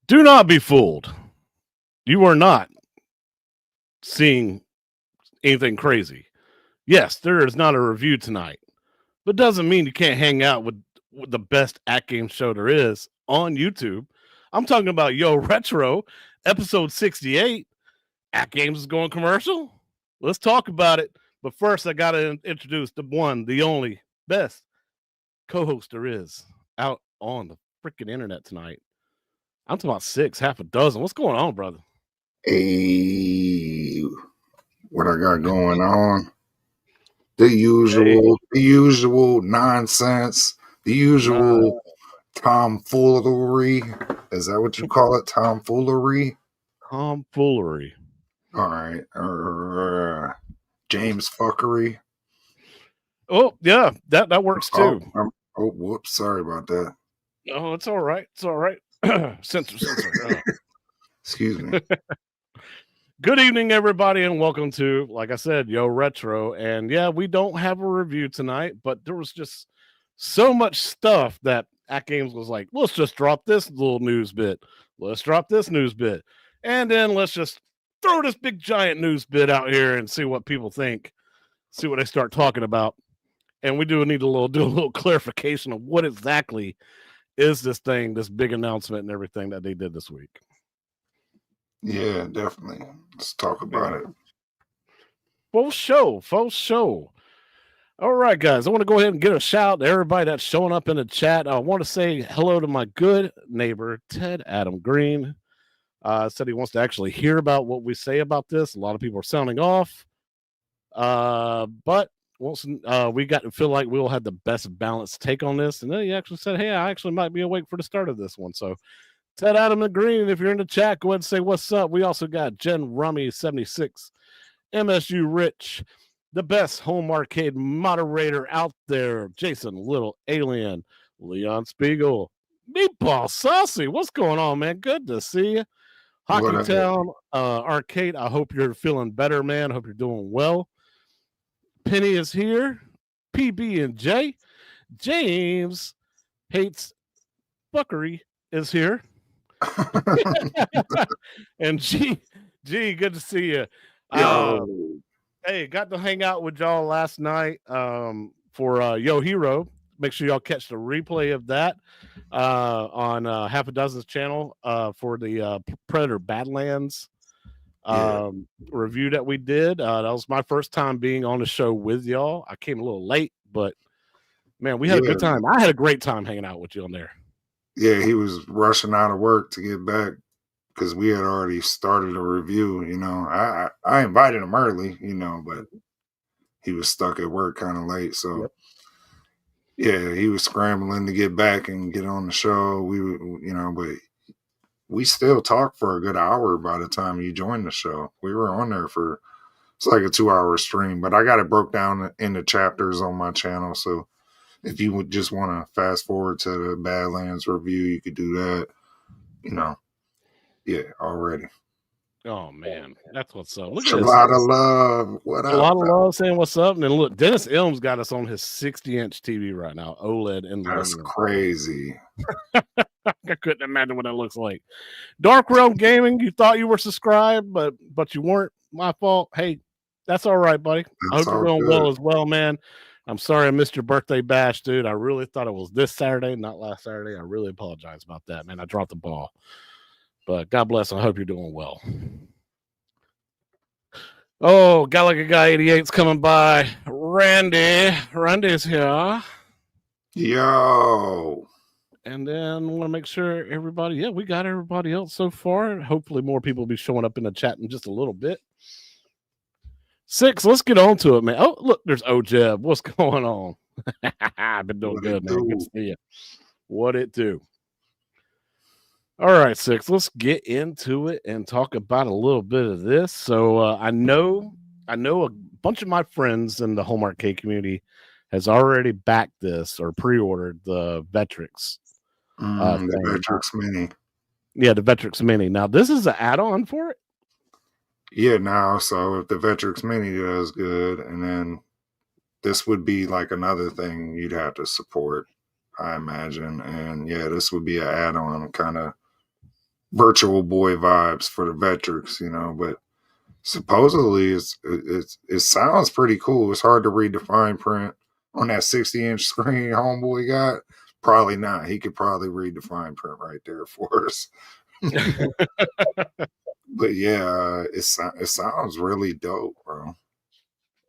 Do not be fooled. You are not seeing anything crazy. Yes, there is not a review tonight, but doesn't mean you can't hang out with the best AtGames show there is on YouTube. I'm talking about Yo Retro, episode 68. AtGames is going commercial. Let's talk about it. But first, I got to introduce the one, the only, best co-host there is out on the freaking internet tonight. I'm talking about half a dozen. What's going on, brother? Hey, what I got going on? The usual nonsense, the usual tomfoolery. Is that what you call it? Tomfoolery? Tomfoolery. All right. James fuckery. Oh, yeah, that works too. Whoops. Sorry about that. Oh, it's all right. It's all right. Censor. Excuse me. Good evening, everybody, and welcome to, like I said, Yo Retro. And yeah, we don't have a review tonight, but there was just so much stuff that AtGames was like, let's just drop this little news bit. Let's drop this news bit. And then let's just throw this big giant news bit out here and see what people think, see what they start talking about. And we do need to do a little clarification of what exactly is this thing, this big announcement and everything that they did this week. Yeah, definitely. Let's talk about it. Full show. All right, guys. I want to go ahead and give a shout out to everybody that's showing up in the chat. I want to say hello to my good neighbor, Ted Adam Green. Said he wants to actually hear about what we say about this. A lot of people are sounding off. But once we got to feel like we'll have the best balanced take on this. And then he actually said, hey, I actually might be awake for the start of this one. So Ted Adam Green, if you're in the chat, go ahead and say what's up. We also got Jen Rummy 76, MSU Rich, the best home arcade moderator out there, Jason Little Alien, Leon Spiegel, Meatball Saucy. What's going on, man? Good to see you. Hockey Town Arcade. I hope you're feeling better, man. I hope you're doing well. Penny is here. PB and J. James Hates Fuckery is here. And G, good to see you. Hey, got to hang out with y'all last night for Yo Hero. Make sure y'all catch the replay of that on Half a Dozen's channel for the Predator Badlands review that we did. That was my first time being on the show with y'all. I came a little late, but man, we had a good time. I had a great time hanging out with you on there. Yeah, he was rushing out of work to get back because we had already started a review. You know, I invited him early, but he was stuck at work kind of late. So, yeah, he was scrambling to get back and get on the show. But we still talked for a good hour by the time you joined the show. We were on there it's like a 2-hour stream, but I got it broke down into chapters on my channel. So if you would just want to fast forward to the Badlands review, you could do that. Already. Oh man, that's what's up. Look at this. A lot of love. What up? A lot of love saying what's up. And then look, Dennis Elms got us on his 60-inch TV right now, OLED in the That's crazy. I couldn't imagine what that looks like. Dark Realm Gaming, you thought you were subscribed, but you weren't. My fault. Hey, that's all right, buddy. I hope you're doing well as well, man. I'm sorry I missed your birthday bash, dude. I really thought it was this Saturday, not last Saturday. I really apologize about that, man. I dropped the ball. But God bless. I hope you're doing well. Oh, Gallagher Guy 88's coming by. Randy's here. Yo. And then want to make sure everybody, we got everybody else so far. Hopefully more people will be showing up in the chat in just a little bit. 6, let's get on to it, man. Oh, look, there's Ojeb. What's going on? I've been doing good, man. Good to see you. What it do? All right, 6, let's get into it and talk about a little bit of this. So I know a bunch of my friends in the home arcade community has already backed this or pre-ordered the Vectrex. The Vectrex Mini. Yeah, the Vectrex Mini. Now, this is an add-on for it? Yeah, so if the Vectrex Mini does good, and then this would be like another thing you'd have to support, I imagine. And yeah, this would be an add-on kind of Virtual Boy vibes for the Veterans, you know. But supposedly, it sounds pretty cool. It's hard to read the fine print on that 60-inch screen homeboy got. Probably not. He could probably read the fine print right there for us. But yeah, it sounds really dope, bro.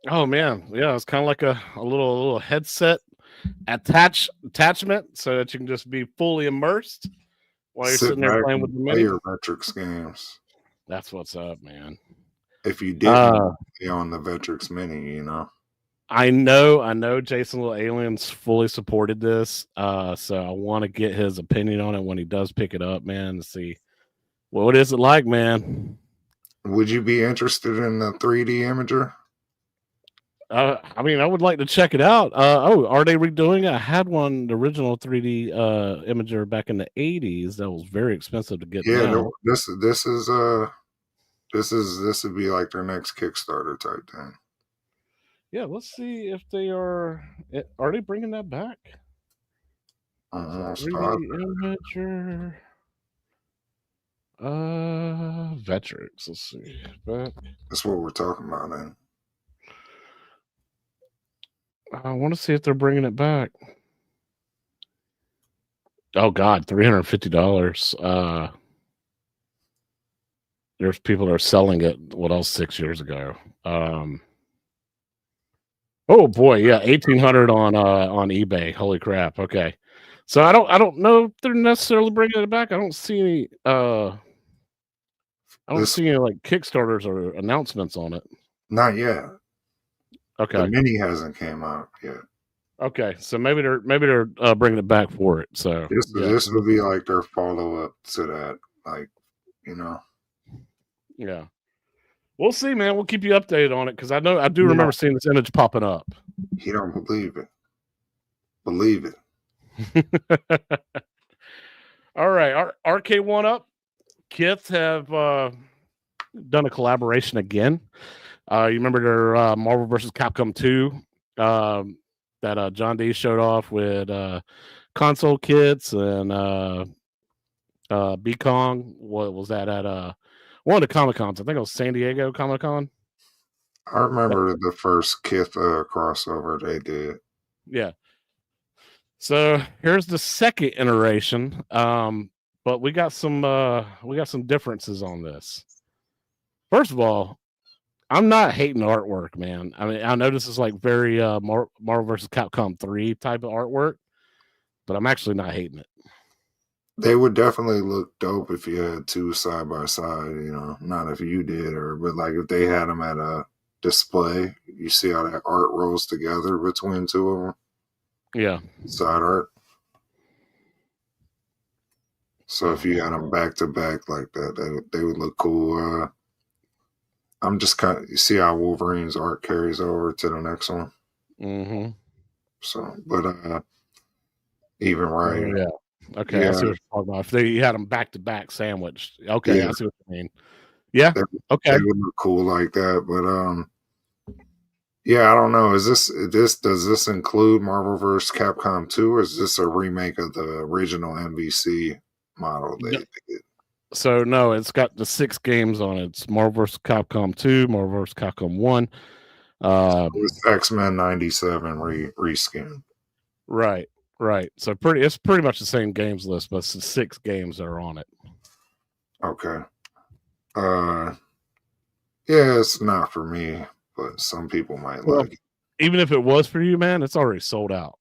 Oh man, yeah, it's kind of like a little headset attachment so that you can just be fully immersed while you're Sit sitting there back playing with and the play mini. your Vetrix games. That's what's up, man. If you didn't Uh, play on the Vetrix Mini, you know. I know Jason Little Aliens fully supported this. So I want to get his opinion on it when he does pick it up, man, to see what is it like, man. Would you be interested in the 3D imager? I mean, I would like to check it out. Are they redoing it? I had one, the original 3D imager back in the 80s that was very expensive to get Yeah, now. this would be like their next Kickstarter type thing. Yeah, let's see if they are they bringing that back? Almost 3D positive. imager Vetrix. Let's see. Back. That's what we're talking about, then. I want to see if they're bringing it back. Oh God, $350. There's people that are selling it. What else? 6 years ago. Oh boy, yeah, 1,800 on eBay. Holy crap. Okay, so I don't know if they're necessarily bringing it back. I don't see any. I don't This see any like Kickstarters or announcements on it. not yet. The Okay. Mini hasn't came out yet. Okay, so maybe they're bringing it back for it. So yeah, This would be like their follow up to that, like, you know. yeah. We'll see, man. We'll keep you updated on it because I do You remember know, seeing this image popping up. he don't believe it. Believe it. All right, RK1 up. Kith have done a collaboration again. You remember their Marvel vs. Capcom 2 that John D showed off with console kits and B-Kong. What was that at one of the Comic Cons? I think it was San Diego Comic Con. I remember the first Kith crossover they did. Yeah. So here's the second iteration. But we got some differences on this. First of all, I'm not hating the artwork, man. I mean, I know this is like very Marvel vs. Capcom 3 type of artwork, but I'm actually not hating it. They would definitely look dope if you had two side by side, you know, not if you did, but like if they had them at a display, you see how that art rolls together between two of them. Yeah. Side art. So if you had them back to back like that, they would look cool. I'm just kind of, you see how Wolverine's art carries over to the next one. Mm-hmm. So, but even right, yeah. Okay, I see what you're talking about. If they had them back to back sandwiched, okay, yeah, I see what you mean. Yeah, okay. they would look cool like that. But yeah, I don't know. Does this include Marvel vs. Capcom 2, or is this a remake of the original MVC model they did? So no, it's got the 6 games on it. It's Marvel vs. Capcom 2, Marvel vs. Capcom 1. It's X-Men 97 reskin. Right. So it's pretty much the same games list, but it's the 6 games that are on it. Okay. Yeah, it's not for me, but some people might like it. Even if it was for you, man, it's already sold out.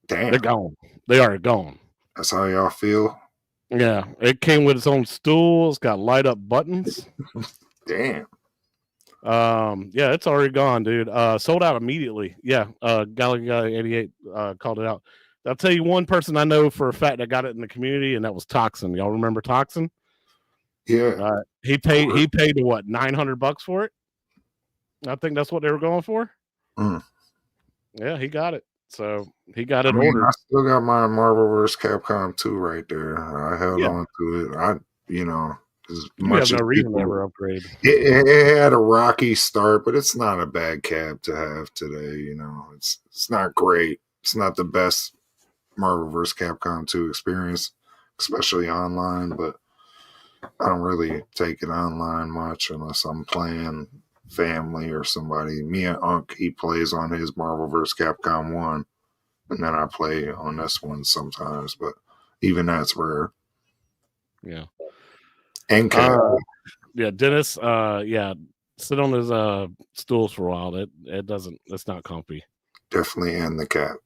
Damn. They're gone. They are gone. That's how y'all feel? Yeah. It came with its own stool. It's got light up buttons. Damn. Yeah, it's already gone, dude. Sold out immediately. Yeah. Gallagher Guy 88 called it out. I'll tell you one person I know for a fact that got it in the community, and that was Toxin. Y'all remember Toxin? Yeah. He paid what, $900 for it? I think that's what they were going for. Yeah, he got it. So he got it ordered. I still got my Marvel vs. Capcom 2 right there. I held on to it. As much have no as reason to ever upgrade. It had a rocky start, but it's not a bad cab to have today. You know, it's not great. It's not the best Marvel vs. Capcom 2 experience, especially online, but I don't really take it online much unless I'm playing family or somebody. Me and Unc, he plays on his Marvel vs. Capcom 1, and then I play on this one sometimes, but even that's rare. Yeah. And Cat, Yeah, Dennis, yeah, sit on his stools for a while. It doesn't, it's not comfy. definitely, and the cat.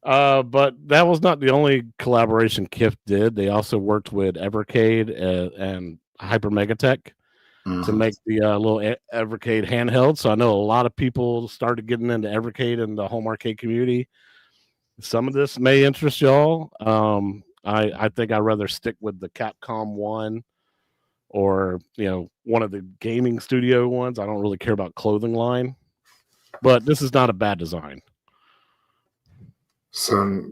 But that was not the only collaboration KIF did. They also worked with Evercade and Hyper Megatech to Mm-hmm. make the little Evercade handheld. So I know a lot of people started getting into Evercade in the home arcade community. Some of this may interest y'all. I think I'd rather stick with the Capcom one or one of the gaming studio ones. I don't really care about clothing line, but this is not a bad design. So,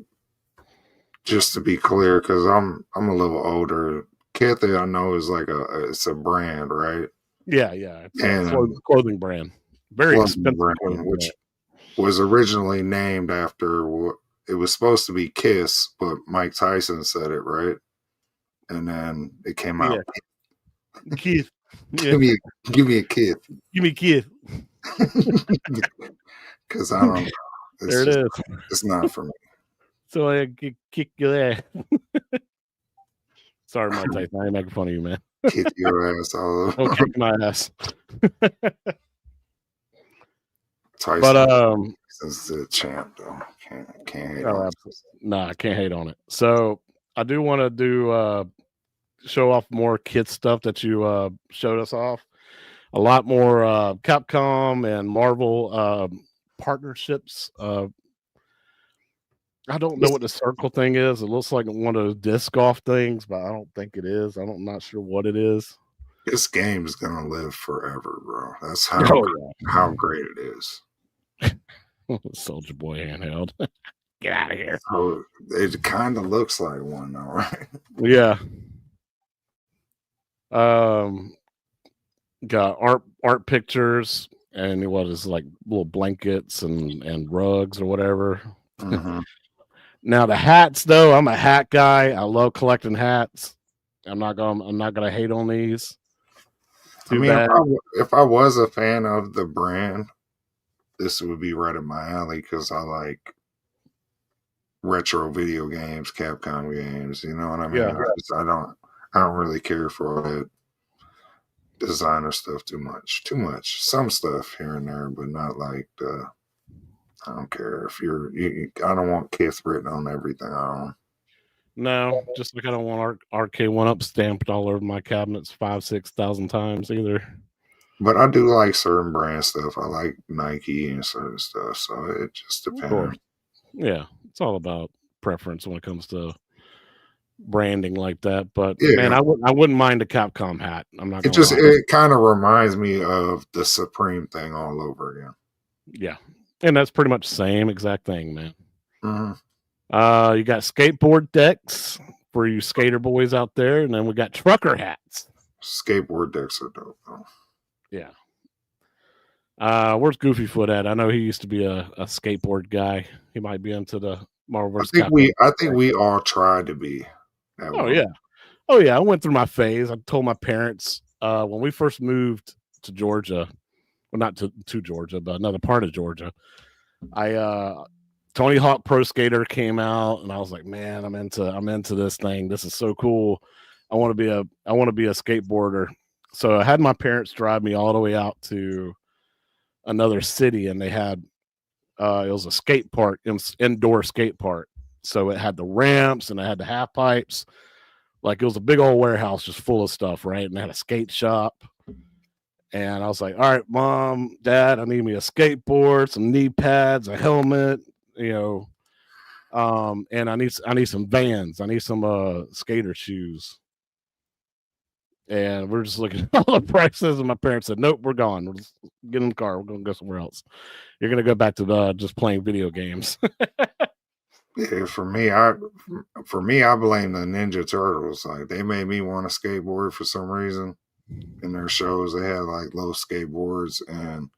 just to be clear, because I'm a little older, Cathay I know is like it's a brand, right? Yeah, it's a And clothing brand, very clothing expensive brand, clothing which brand. was originally named after it was supposed to be Kiss, but Mike Tyson said it, right? And then it came Yeah, out. Keith. Yeah, Give me give me a kid. give me Keith. Because I don't know. There It's it just is. it's not for me. So I kick your ass. Sorry, Mike Tyson. I ain't making fun of you, man. Kick your ass all over. Don't kick my ass. Tyson But is the champ though. Can't hate oh, on. nah, I can't hate on it. So I do want to do show off more kid stuff that you showed us off. A lot more Capcom and Marvel partnerships. I don't know This, what the circle thing is. It looks like one of those disc golf things, but I don't think it is. I'm not sure what it is. this game is gonna live forever, bro. That's Oh how great it is. yeah, Soldier Boy handheld. Get out of here. So it kind of looks like one though, right? Yeah. Um, got art pictures and what is like little blankets and rugs or whatever. Mm-hmm. Now the hats though, I'm a hat guy. I love collecting hats. I'm not gonna hate on these. I Too mean, bad. if I was a fan of the brand, this would be right up my alley because I like retro video games, Capcom games. You know what I mean? Yeah. I don't really care for that designer stuff too much. Too much. Some stuff here and there, but not like the. I don't care if I don't want Kith written on everything I own. No, just like I don't want arcade one up stamped all over my cabinets 5,000-6,000 times either. But I do like certain brand stuff. I like Nike and certain stuff, so it just Of course. depends. Yeah. It's all about preference when it comes to branding like that. But man, Yeah, I wouldn't mind a Capcom hat. I'm not it gonna just lie. it kind of reminds me of the Supreme thing all over again. Yeah. And that's pretty much the same exact thing, man. Mm-hmm. You got skateboard decks for you skater boys out there, and then we got trucker hats. Skateboard decks are dope though. Yeah. Where's Goofy Foot at? I know he used to be a skateboard guy. He might be into the Marvel vs. Capcom. I think we all tried to be at Oh one. yeah. Oh yeah. I went through my phase. I told my parents when we first moved to Georgia, well not to Georgia, but another part of Georgia. Tony Hawk Pro Skater came out, and I was like, man, I'm into this thing. This is so cool. I want to be a skateboarder. So I had my parents drive me all the way out to another city, and they had it was a skate park, indoor skate park. So it had the ramps and it had the half pipes. Like it was a big old warehouse just full of stuff, right? And they had a skate shop. And I was like, all right, mom, dad, I need me a skateboard, some knee pads, a helmet, and I need some Vans. I need some skater shoes. And we're just looking at all the prices, and my parents said, nope, we're gone. We'll just get in the car. We're gonna go somewhere else. You're gonna go back to just playing video games. Yeah, for me, I blame the Ninja Turtles. Like they made me want to skateboard for some reason. In their shows, they had like little skateboards, and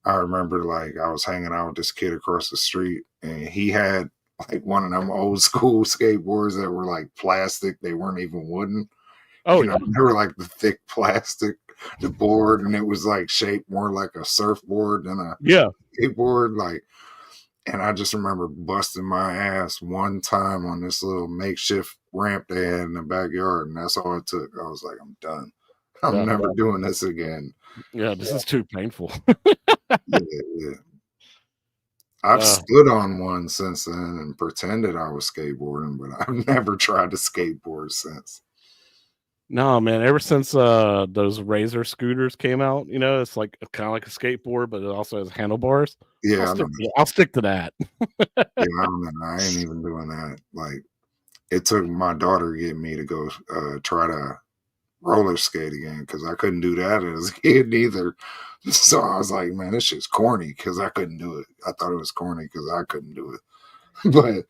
I remember like I was hanging out with this kid across the street, and he had like one of them old school skateboards that were like plastic. They weren't even wooden. Oh You know, yeah, they were like the thick plastic, the board, and it was like shaped more like a surfboard than a yeah. skateboard. Like, and I just remember busting my ass one time on this little makeshift ramp they had in the backyard, and that's all it took. I was like, I'm done. I'm Yeah, never doing this again. yeah. This is too painful. Yeah, yeah. I've uh, stood on one since then and pretended I was skateboarding, but I've never tried to skateboard since. no, man. Ever since those Razor scooters came out, it's like kind of like a skateboard, but it also has handlebars. I'll Yeah, I stick. don't. I'll stick to that. Yeah, I don't know. I ain't even doing that. Like, it took my daughter to get me to go try to roller skate again because I couldn't do that as a kid either. So I was like, man, this shit's corny because I couldn't do it. I thought it was corny because I couldn't do it. But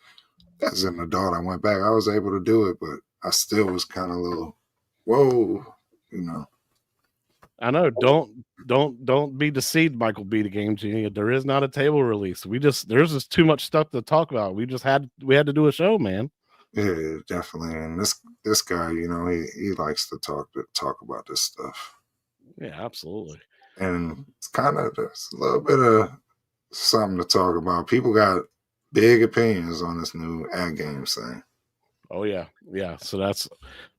as an adult, I went back. I was able to do it, but I still was kind of a little, whoa, you know. I know. Don't be deceived, Michael B. The Game Genius. There is not a table release. There's just too much stuff to talk about. We had to do a show, man. Yeah, definitely. And this guy, he likes to talk about this stuff. Yeah, absolutely. And it's kind of just a little bit of something to talk about. People got big opinions on this new AtGames thing. Oh yeah, yeah. So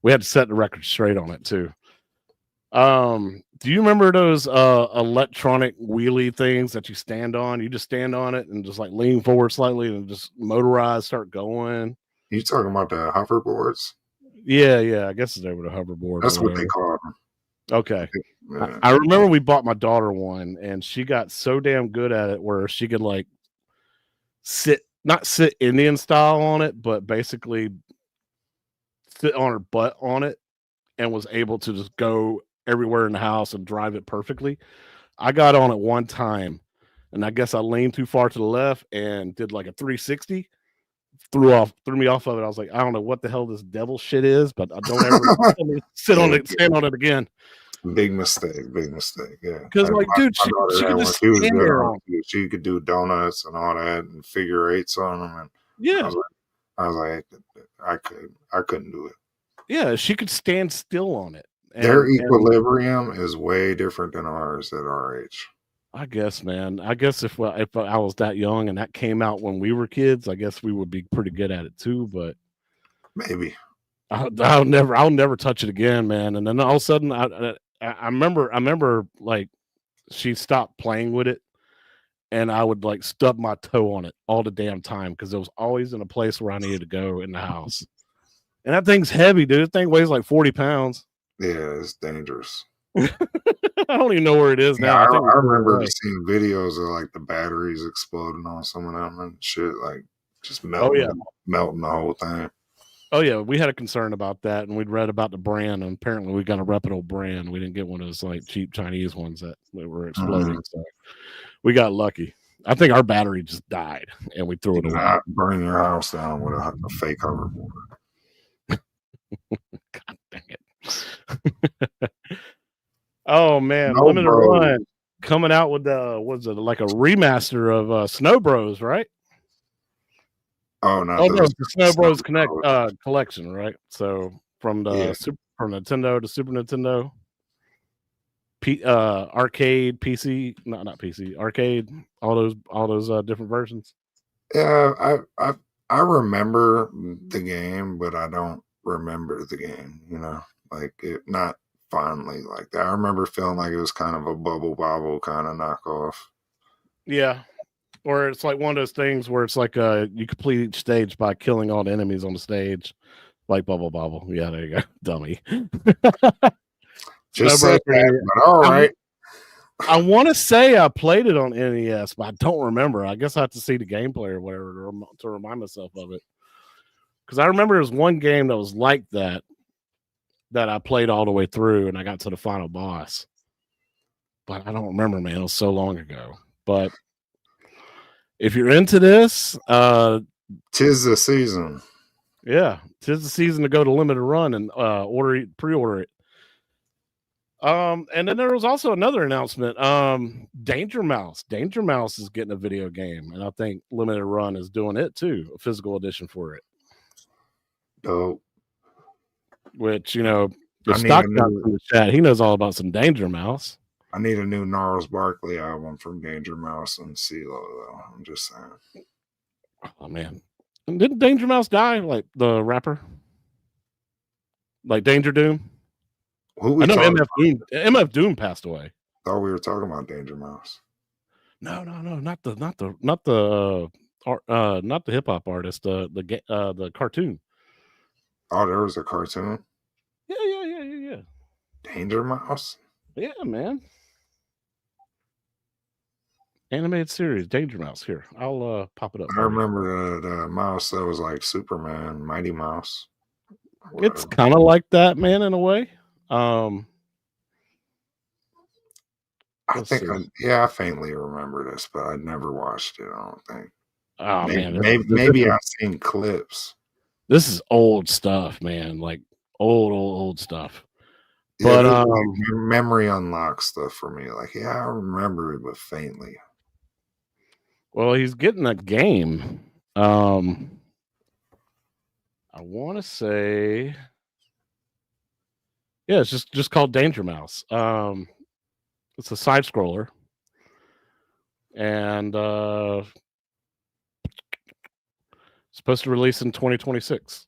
we had to set the record straight on it too. Do you remember those electronic wheelie things that you stand on? You just stand on it and just like lean forward slightly and just motorize, start going. You talking about the hoverboards? Yeah, yeah. I guess it's over the hoverboard or That's what they whatever. call them. Okay. Yeah. I remember we bought my daughter one and she got so damn good at it where she could like not sit Indian style on it, but basically sit on her butt on it and was able to just go everywhere in the house and drive it perfectly. I got on it one time and I guess I leaned too far to the left and did like a 360, threw me off of it. I was like, I don't know what the hell this devil shit is, but I don't ever sit on it, stand on it again. Big mistake. Yeah. Because like, dude, My she daughter had could one. just She was stand good there on on. it. She could do donuts and all that and figure eights on them. And I Yeah. was like, I couldn't do it. Yeah, she could stand still on it. Their And equilibrium is way different than ours at our age. I guess, man. I guess if I was that young and that came out when we were kids, I guess we would be pretty good at it too. But Maybe. I'll never touch it again, man. And then all of a sudden, I remember like she stopped playing with it, and I would like stub my toe on it all the damn time because it was always in a place where I needed to go in the house. And that thing's heavy, dude. That thing weighs like 40 pounds. Yeah, it's dangerous. I don't even know where it is Yeah, now. I think I remember seeing videos of like the batteries exploding on some of them and shit, like just Oh yeah. melting the whole thing. Oh yeah, we had a concern about that, and we'd read about the brand, and apparently we got a reputable brand. We didn't get one of those like cheap Chinese ones that were exploding. So we got lucky. I think our battery just died, and we threw it away. Not burn your house down with a fake hoverboard. God dang it! Oh man, No, Limited bro. Run coming out with was it like a remaster of Snow Bros, right? Oh, not Oh no, those. it's the Snow Bros Snow Bros. collection, right? So from Yeah. from Nintendo to Super Nintendo, arcade, PC, not PC, arcade, all those different versions. Yeah, I remember the game, but I don't remember the game, like it not fondly like that. I remember feeling like it was kind of a bubble bobble kind of knockoff. Yeah. Or it's like one of those things where it's like you complete each stage by killing all the enemies on the stage, like Bubble Bobble. Yeah, there you go, dummy. Just said that, but all right. I want to say I played it on NES, but I don't remember. I guess I have to see the gameplay or whatever to remind myself of it. Because I remember there was one game that was like that I played all the way through, and I got to the final boss. But I don't remember, man. It was so long ago. But if you're into this, 'tis the season. Yeah, 'tis the season to go to Limited Run and pre-order it. And then there was also another announcement. Danger Mouse. Danger Mouse is getting a video game, and I think Limited Run is doing it too, a physical edition for it. Dope. Which, you know, I if need a Stockdot's new. in the chat, he knows all about some Danger Mouse. I need a new Gnarls Barkley album from Danger Mouse and CeeLo, though. I'm just saying. Oh man, and didn't Danger Mouse die? Like the rapper, like Danger Doom. Who I we know talking MF about? Doom. MF Doom passed away. Thought we were talking about Danger Mouse. No, not the hip hop artist. The cartoon. Oh, there was a cartoon. Yeah. Danger Mouse. Yeah, man. Animated series, Danger Mouse. Here, I'll pop it up. I remember the mouse that was like Superman, Mighty Mouse. It's kind of like that, man, in a way. I think I faintly remember this, but I never watched it. I don't think. Oh man, maybe I've seen clips. This is old stuff, man. Like old stuff. Yeah, But memory unlock stuff for me. Like, yeah, I remember it, but faintly. Well, he's getting a game. I want to say, yeah, it's just called Danger Mouse. It's a side scroller, and supposed to release in 2026.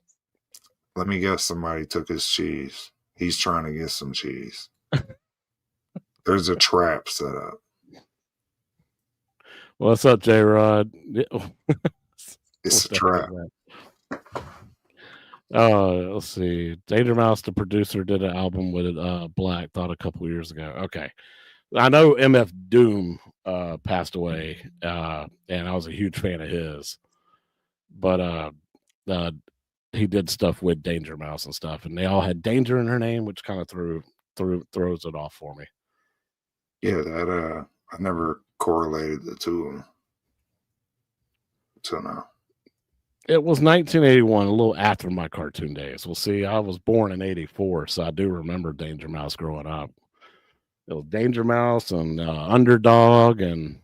Let me guess, somebody took his cheese. He's trying to get some cheese. There's a trap set up. What's up, J Rod? It's a trap. Let's see. Danger Mouse, the producer, did an album with Black Thought a couple years ago. Okay. I know MF Doom passed away, and I was a huge fan of his. But he did stuff with Danger Mouse and stuff, and they all had Danger in her name, which kind of throws it off for me. Yeah, that I never correlated the two of them. So no. It was 1981, a little after my cartoon days. We'll see. I was born in 84, so I do remember Danger Mouse growing up. It was Danger Mouse and Underdog, and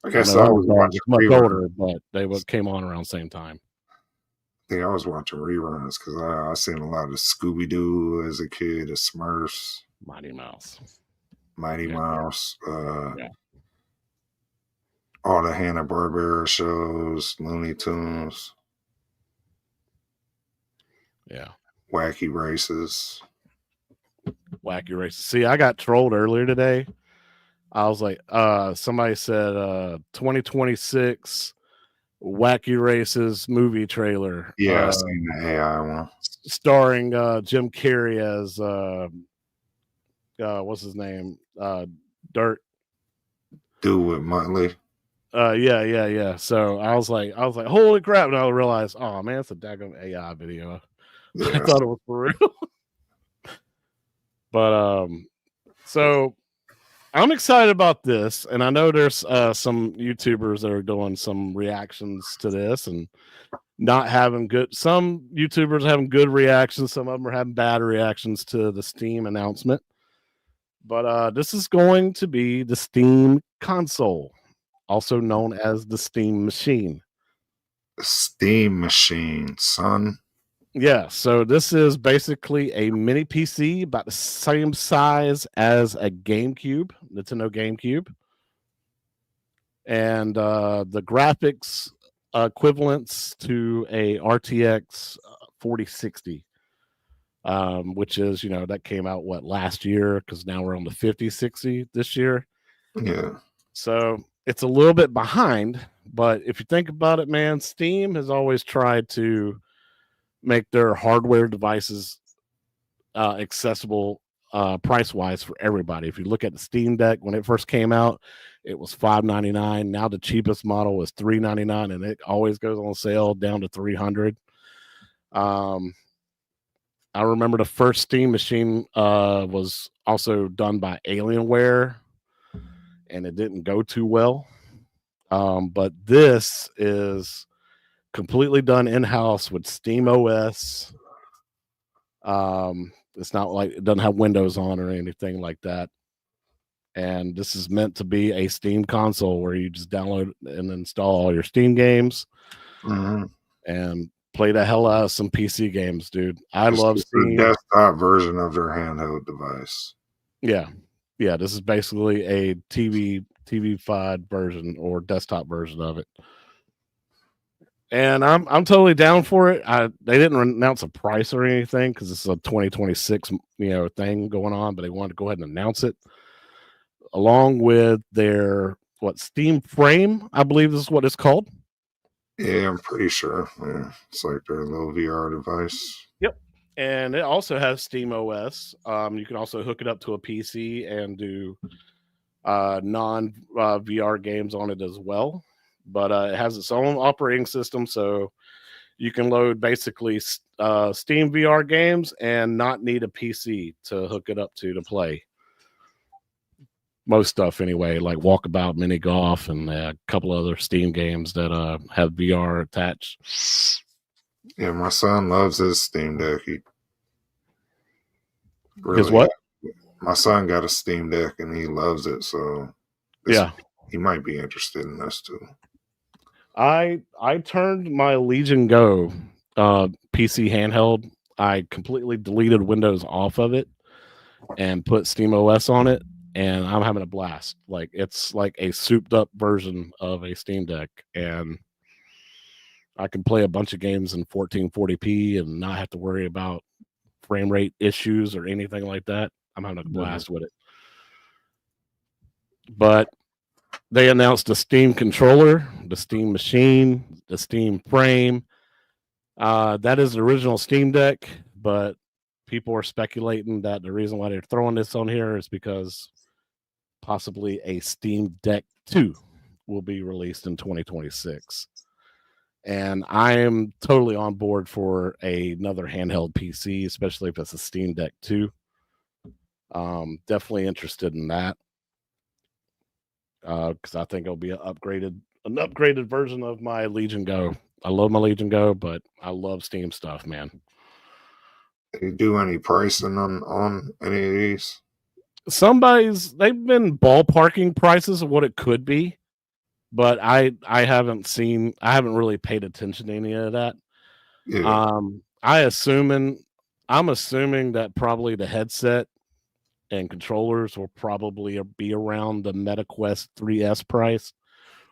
I guess I was watching much older, but they came on around the same time. I think I was watching reruns because I seen a lot of Scooby Doo as a kid, the Smurfs, Mighty Mouse, yeah. All the Hanna-Barbera shows, Looney Tunes. Yeah. Wacky Races. See, I got trolled earlier today. I was like, somebody said 2026 Wacky Races movie trailer. Yeah, I seen the AI one. Starring Jim Carrey as what's his name? Dirt. Dude with Muttley. Yeah. So I was like, holy crap! And I realized, oh man, it's a daggone AI video. Yeah. I thought it was for real. But so I'm excited about this, and I know there's some YouTubers that are doing some reactions to this and not having good. Some YouTubers are having good reactions, some of them are having bad reactions to the Steam announcement. But this is going to be the Steam console, also known as the Steam machine. Steam machine, son. Yeah, so this is basically a mini PC about the same size as a GameCube, Nintendo GameCube. And the graphics equivalents to a RTX 4060, which is, that came out, last year? Because now we're on the 5060 this year. Yeah. So it's a little bit behind, but if you think about it, man, Steam has always tried to make their hardware devices accessible price-wise for everybody. If you look at the Steam Deck, when it first came out, it was $599. Now the cheapest model is $399, and it always goes on sale down to $300. I remember the first Steam machine was also done by Alienware, and it didn't go too well. But this is completely done in-house with Steam OS. It's not like it doesn't have Windows on or anything like that. And this is meant to be a Steam console where you just download and install all your Steam games and play the hell out of some PC games, dude. I It's love just a Steam. desktop version of their handheld device. Yeah. Yeah, this is basically a TV-fied version or desktop version of it. And I'm totally down for it. They didn't announce a price or anything because it's a 2026 thing going on, but they wanted to go ahead and announce it along with their Steam Frame, I believe this is what it's called. Yeah, I'm pretty sure. Yeah, it's like their little VR device. Yep. And it also has Steam OS. You can also hook it up to a PC and do non VR games on it as well. But it has its own operating system, so you can load basically Steam VR games and not need a PC to hook it up to play. Most stuff anyway, like Walkabout, Mini Golf, and a couple other Steam games that have VR attached. Yeah, my son loves his Steam Deck. He really, His what? My son got a Steam Deck and he loves it, so Yeah, he might be interested in this too. I turned my Legion Go PC handheld. I completely deleted Windows off of it and put Steam OS on it, and I'm having a blast. Like it's like a souped up version of a Steam Deck, and I can play a bunch of games in 1440p and not have to worry about frame rate issues or anything like that. I'm having a blast with it. But they announced the Steam controller, the Steam machine, the Steam frame. That is the original Steam Deck, but people are speculating that the reason why they're throwing this on here is because possibly a Steam Deck 2 will be released in 2026. And I am totally on board for another handheld PC, especially if it's a Steam Deck 2. Definitely interested in that. Because I think it'll be an upgraded version of my Legion Go. I love my Legion Go, but I love Steam stuff, man. Did you do any pricing on any of these? They've been ballparking prices of what it could be, but I haven't really paid attention to any of that. Yeah. I'm assuming that probably the headset and controllers will probably be around the MetaQuest 3S price.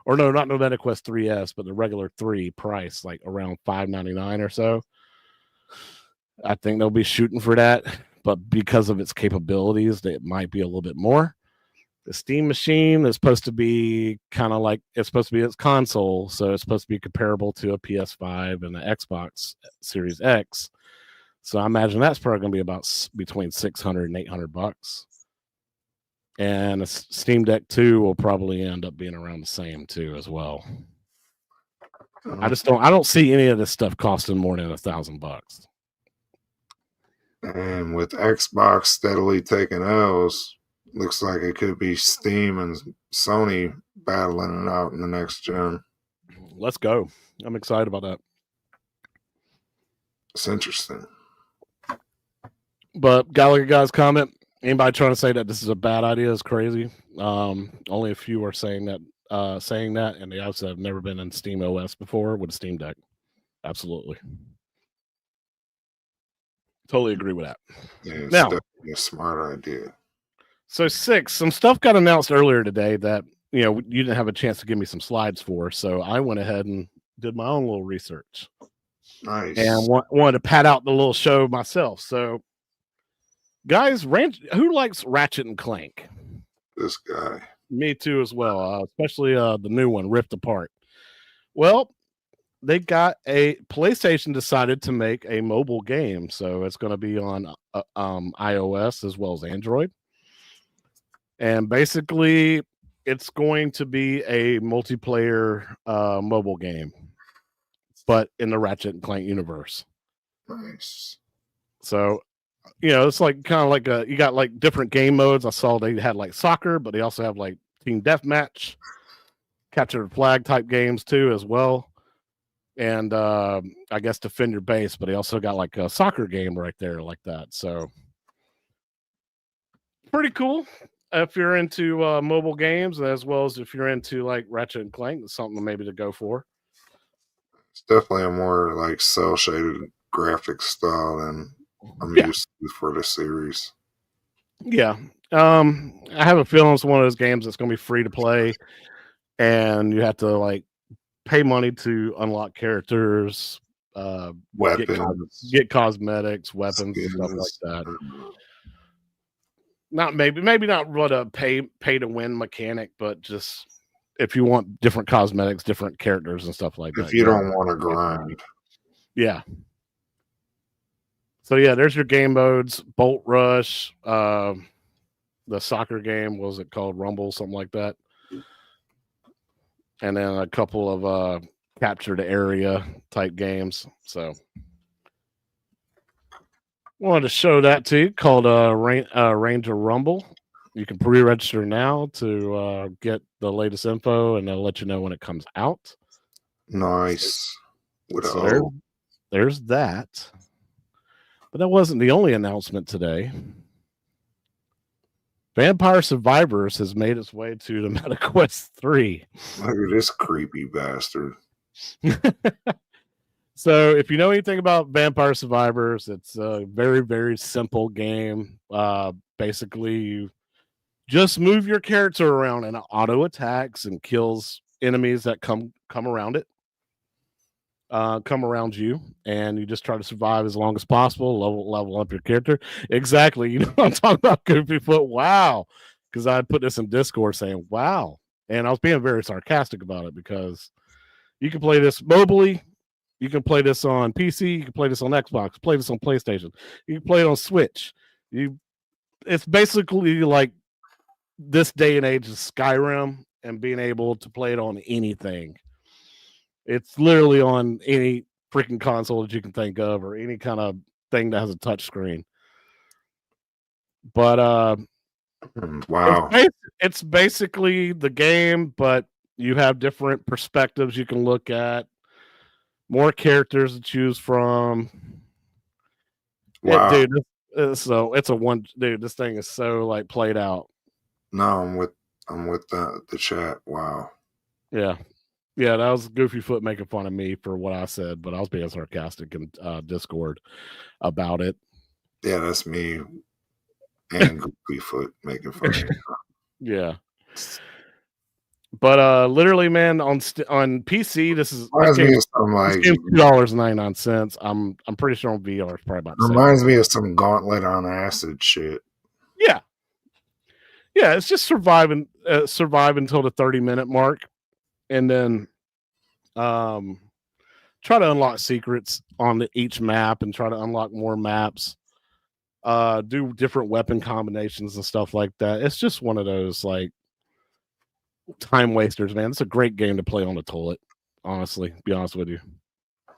Or no, not the MetaQuest 3S, but the regular 3 price, like around $599 or so. I think they'll be shooting for that, but because of its capabilities, it might be a little bit more. The Steam machine is supposed to be kind of like it's supposed to be its console, so it's supposed to be comparable to a PS5 and an Xbox Series X. So I imagine that's probably going to be about between $600 and $800. And a Steam Deck 2 will probably end up being around the same too as well. I don't see any of this stuff costing more than $1,000. And with Xbox steadily taking L's, looks like it could be Steam and Sony battling it out in the next gen. Let's go. I'm excited about that. It's interesting. But Gallagher guys comment, anybody trying to say that this is a bad idea is crazy. Only a few are saying that, and they also have never been in Steam OS before with a Steam Deck. Absolutely. Totally agree with that. Yeah, it's now, definitely a smart idea. So some stuff got announced earlier today that, you didn't have a chance to give me some slides for. So I went ahead and did my own little research. Nice. And wanted to pat out the little show myself. So guys, who likes Ratchet and Clank? This guy. Me too as well, especially the new one, Rift Apart. Well, they got PlayStation decided to make a mobile game, so it's going to be on iOS as well as Android. And basically, it's going to be a multiplayer mobile game, but in the Ratchet and Clank universe. Nice. So, it's like kind of like you got like different game modes. I saw they had like soccer, but they also have like team deathmatch, capture the flag type games too as well. And I guess defend your base, but they also got like a soccer game right there like that. So pretty cool if you're into mobile games, as well as if you're into like Ratchet and Clank. It's something maybe to go for. It's definitely a more like cell shaded graphic style than I'm Yeah, used to for the series. yeah. I have a feeling it's one of those games that's going to be free to play, and you have to like pay money to unlock characters, uh, Weapons, get cosmetics, weapons, stuff like skins. that. Not maybe not what a pay to win mechanic, but just if you want different cosmetics, different characters, and stuff like If that. you don't want to Pay some money. grind, Yeah. So yeah, there's your game modes: Bolt Rush, the soccer game, what was it called? Rumble, something like that, and then a couple of capture the area type games. So wanted to show that to you, called Ranger Rumble. You can pre-register now to get the latest info, and they'll let you know when it comes out. nice. With So a there's that. But that wasn't the only announcement today. Vampire Survivors has made its way to the MetaQuest 3. look at this creepy bastard. So if you know anything about Vampire Survivors, it's a very, very simple game. Basically, you just move your character around and it auto attacks and kills enemies that come around it. Come around you, and you just try to survive as long as possible. Level up your character. Exactly. You know what I'm talking about, Goofy Foot. Wow, because I put this in Discord saying wow, and I was being very sarcastic about it because you can play this mobily. You can play this on PC. You can play this on Xbox. Play this on PlayStation. You can play it on Switch. It's basically like this day and age of Skyrim and being able to play it on anything. It's literally on any freaking console that you can think of, or any kind of thing that has a touch screen. But Wow. it's basically the game, but you have different perspectives you can look at, more characters to choose from. Wow. Dude, so it's a one. Dude, this thing is so like played out. No, I'm with the chat. Wow. Yeah. Yeah, that was Goofy Foot making fun of me for what I said, but I was being sarcastic in Discord about it. Yeah, that's me and Goofy Foot making fun of you. Yeah. But literally, man, on PC, this Reminds me of some like $2.99. I'm pretty sure on VR it's probably about the same. reminds me of some Gauntlet on acid shit. Yeah. Yeah, it's just survive until the 30-minute mark, and then try to unlock secrets on each map and try to unlock more maps. Do different weapon combinations and stuff like that. It's just one of those like time wasters, man. It's a great game to play on the toilet, honestly, to be honest with you.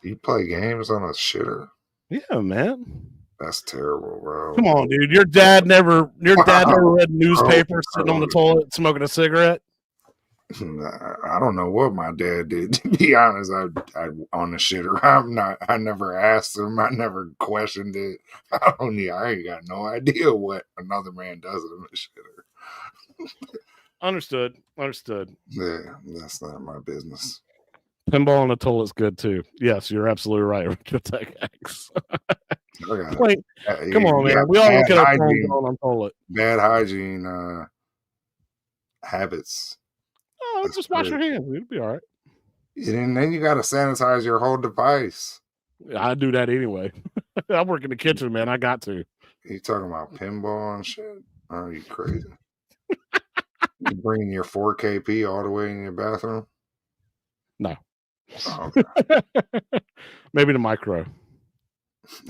You play games on a shitter? Yeah, man. That's terrible, bro. Come on, dude. Your dad never read newspaper sitting on the toilet smoking a cigarette? I don't know what my dad did, to be honest. I on the shitter. I never asked him. I never questioned it. I ain't got no idea what another man does in the shitter. Understood. Yeah, that's not my business. Pinball on the toilet's good too. Yes, you're absolutely right. Richard Tech X. Come on, man. We all look at our phones on the toilet. Bad hygiene habits. Oh, just wash your hands. It'll be all right. And then you got to sanitize your whole device. I do that anyway. I work in the kitchen, man. I got to. You talking about pinball and shit? Are you crazy? You bringing your 4KP all the way in your bathroom? No. Oh, okay. Maybe the micro.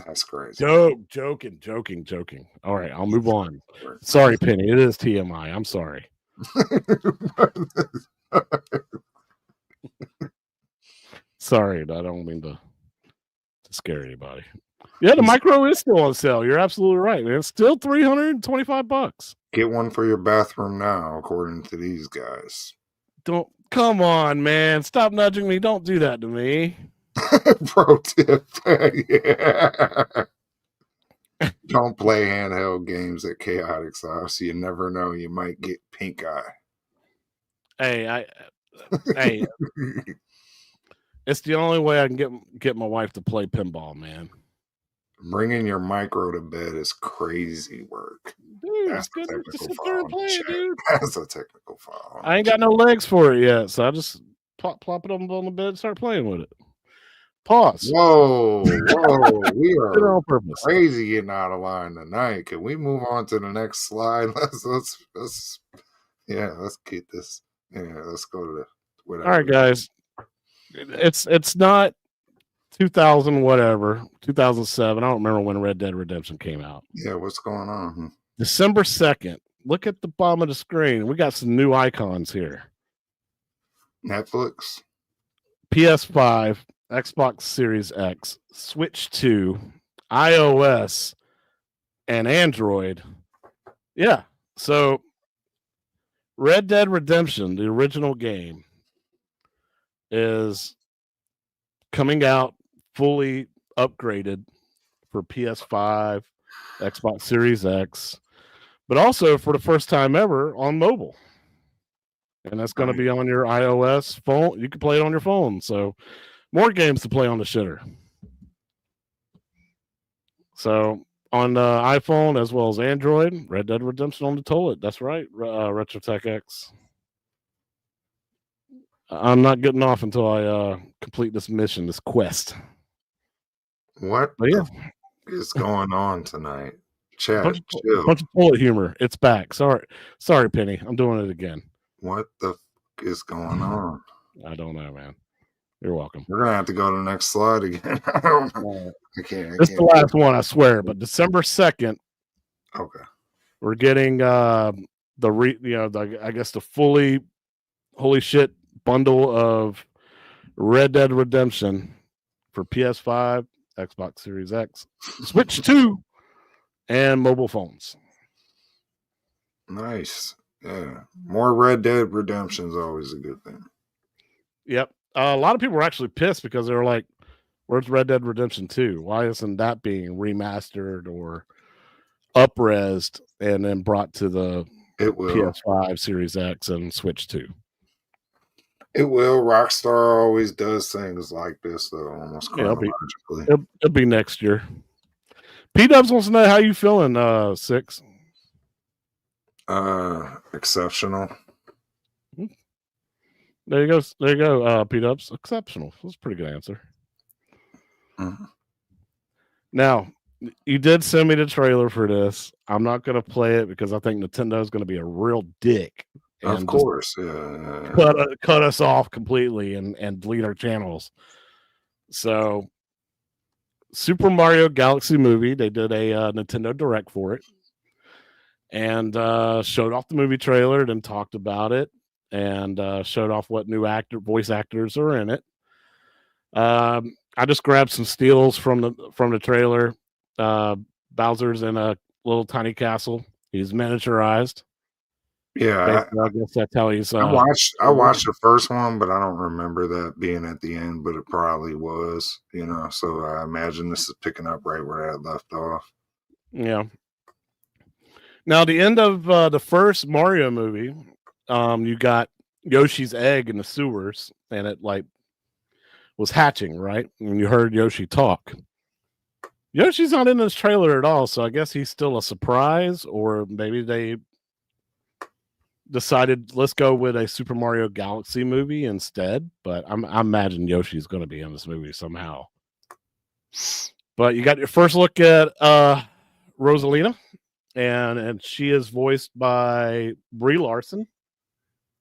That's crazy. Joking. All right, I'll move on. Sorry, Penny. It is TMI. I'm sorry. Sorry, I don't mean to scare anybody. Yeah, the micro is still on sale. You're absolutely right, man. It's still $325. Get one for your bathroom now, according to these guys. Don't come on, man. Stop nudging me. Don't do that to me. Pro tip. Yeah. Don't play handheld games at Chaotic's house. You never know. You might get pink eye. Hey, hey, it's the only way I can get my wife to play pinball, man. Bringing your micro to bed is crazy work. Dude, That's it's good a to technical sit there file and on the play it, chat. dude. That's a technical file. I ain't got no legs for it yet, so I just plop it on the bed and start playing with it. Pause. Whoa, we Did it are on purpose. crazy getting out of line tonight. Can we move on to the next slide? Let's keep this. Yeah, let's go to the whatever. All right, guys. It's not 2000 whatever 2007. I don't remember when Red Dead Redemption came out. Yeah, what's going on? December 2nd. Look at the bottom of the screen. We got some new icons here. Netflix, PS5, Xbox Series X, Switch 2, iOS, and Android. Yeah. So Red Dead Redemption, the original game, is coming out fully upgraded for PS5, Xbox Series X, but also for the first time ever on mobile. And that's going to be on your iOS phone. You can play it on your phone. So more games to play on the shitter. So on iPhone as well as Android, Red Dead Redemption on the toilet. That's right, RetroTech X. I'm not getting off until I complete this mission, this quest. What is going on tonight? Chat, chill. Bunch of toilet humor. It's back. Sorry, Penny. I'm doing it again. What the is going on? I don't know, man. You're welcome. We're gonna have to go to the next slide again. I can't. This is the last one, I swear. But December 2nd. Okay. We're getting I guess the fully holy shit bundle of Red Dead Redemption for PS5, Xbox Series X, Switch 2, and mobile phones. Nice. Yeah. More Red Dead Redemption is always a good thing. Yep. A lot of people were actually pissed because they were like, where's Red Dead Redemption 2? Why isn't that being remastered or up-resed and then brought to the PS5, Series X, and Switch 2? It will. Rockstar always does things like this, though, almost chronologically. It'll be next year. P-Dubs wants to know how you feeling, Six. Exceptional. There you go, P-Dubs. Exceptional. That's a pretty good answer. Mm-hmm. Now, you did send me the trailer for this. I'm not going to play it because I think Nintendo is going to be a real dick. Of course, cut us off completely and delete our channels. So, Super Mario Galaxy movie, they did a Nintendo Direct for it, and showed off the movie trailer, then talked about it, and showed off what new voice actors are in it. I just grabbed some steals from the trailer. Bowser's in a little tiny castle. He's miniaturized. Yeah, I guess that's how he's. I watched the first one, but I don't remember that being at the end. But it probably was, So I imagine this is picking up right where that left off. Yeah. Now, the end of the first Mario movie, you got Yoshi's egg in the sewers, and it was hatching, right? And you heard Yoshi talk. Yoshi's not in this trailer at all, so I guess he's still a surprise, or maybe they decided let's go with a Super Mario Galaxy movie instead. But I imagine Yoshi's going to be in this movie somehow. But you got your first look at Rosalina, and she is voiced by Brie Larson.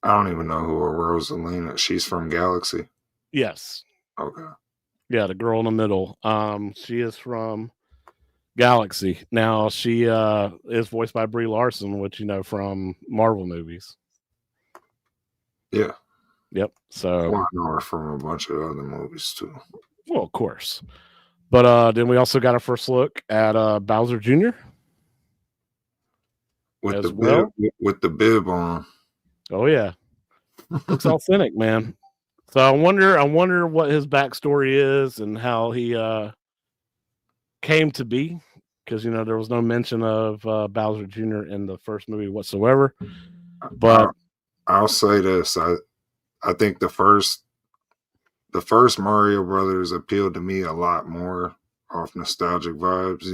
I don't even know who Rosalina. She's from Galaxy. Yes. Okay. Yeah, the girl in the middle. She is from Galaxy. Now she is voiced by Brie Larson, which from Marvel movies. Yeah. Yep. So I know her from a bunch of other movies too. Well, of course. But then we also got a first look at Bowser Jr. with the bib on. Oh yeah. Looks authentic, man. So I wonder what his backstory is and how he came to be because there was no mention of Bowser Jr. in the first movie whatsoever. But I'll say this: I think the first Mario Brothers appealed to me a lot more off nostalgic vibes.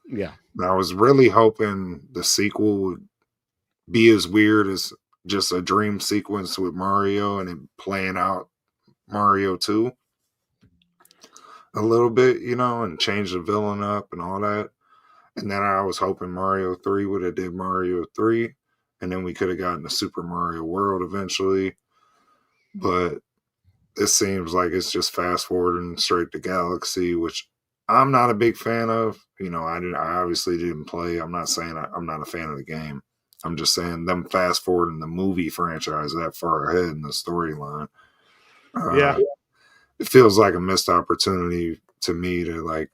yeah, And I was really hoping the sequel would be as weird as just a dream sequence with Mario and then playing out Mario 2 a little bit, and change the villain up and all that. And then I was hoping Mario 3 would have did Mario 3, and then we could have gotten a Super Mario World eventually. But it seems like it's just fast forwarding straight to Galaxy, which I'm not a big fan of. I obviously didn't play. I'm not saying I'm not a fan of the game. I'm just saying them fast forwarding the movie franchise that far ahead in the storyline. yeah, It feels like a missed opportunity to me to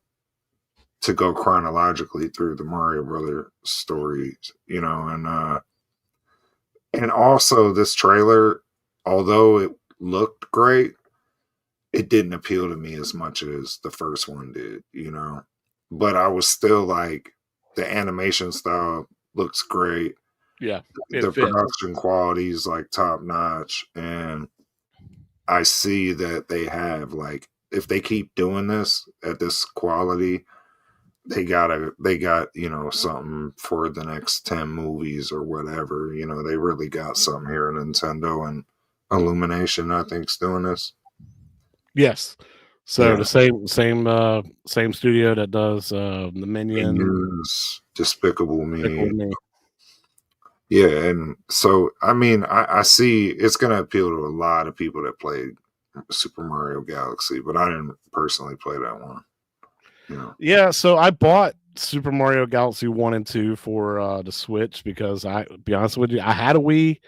go chronologically through the Mario Brother stories, and also this trailer, although it looked great, it didn't appeal to me as much as the first one did. But I was still like, the animation style looks great. yeah. It The fits. production quality is like top notch. And I see that they have, like, if they keep doing this at this quality, they got, something for the next 10 movies or whatever. They really got something here in Nintendo, and Illumination, I think, is doing this. Yes. So Yeah. the same studio that does the Minion, Minions, Despicable Despicable Me. Me. Yeah, and so I mean, I see it's gonna appeal to a lot of people that played Super Mario Galaxy, but I didn't personally play that one. Yeah, so I bought Super Mario Galaxy 1 and 2 for the Switch because be honest with you, I had a Wii,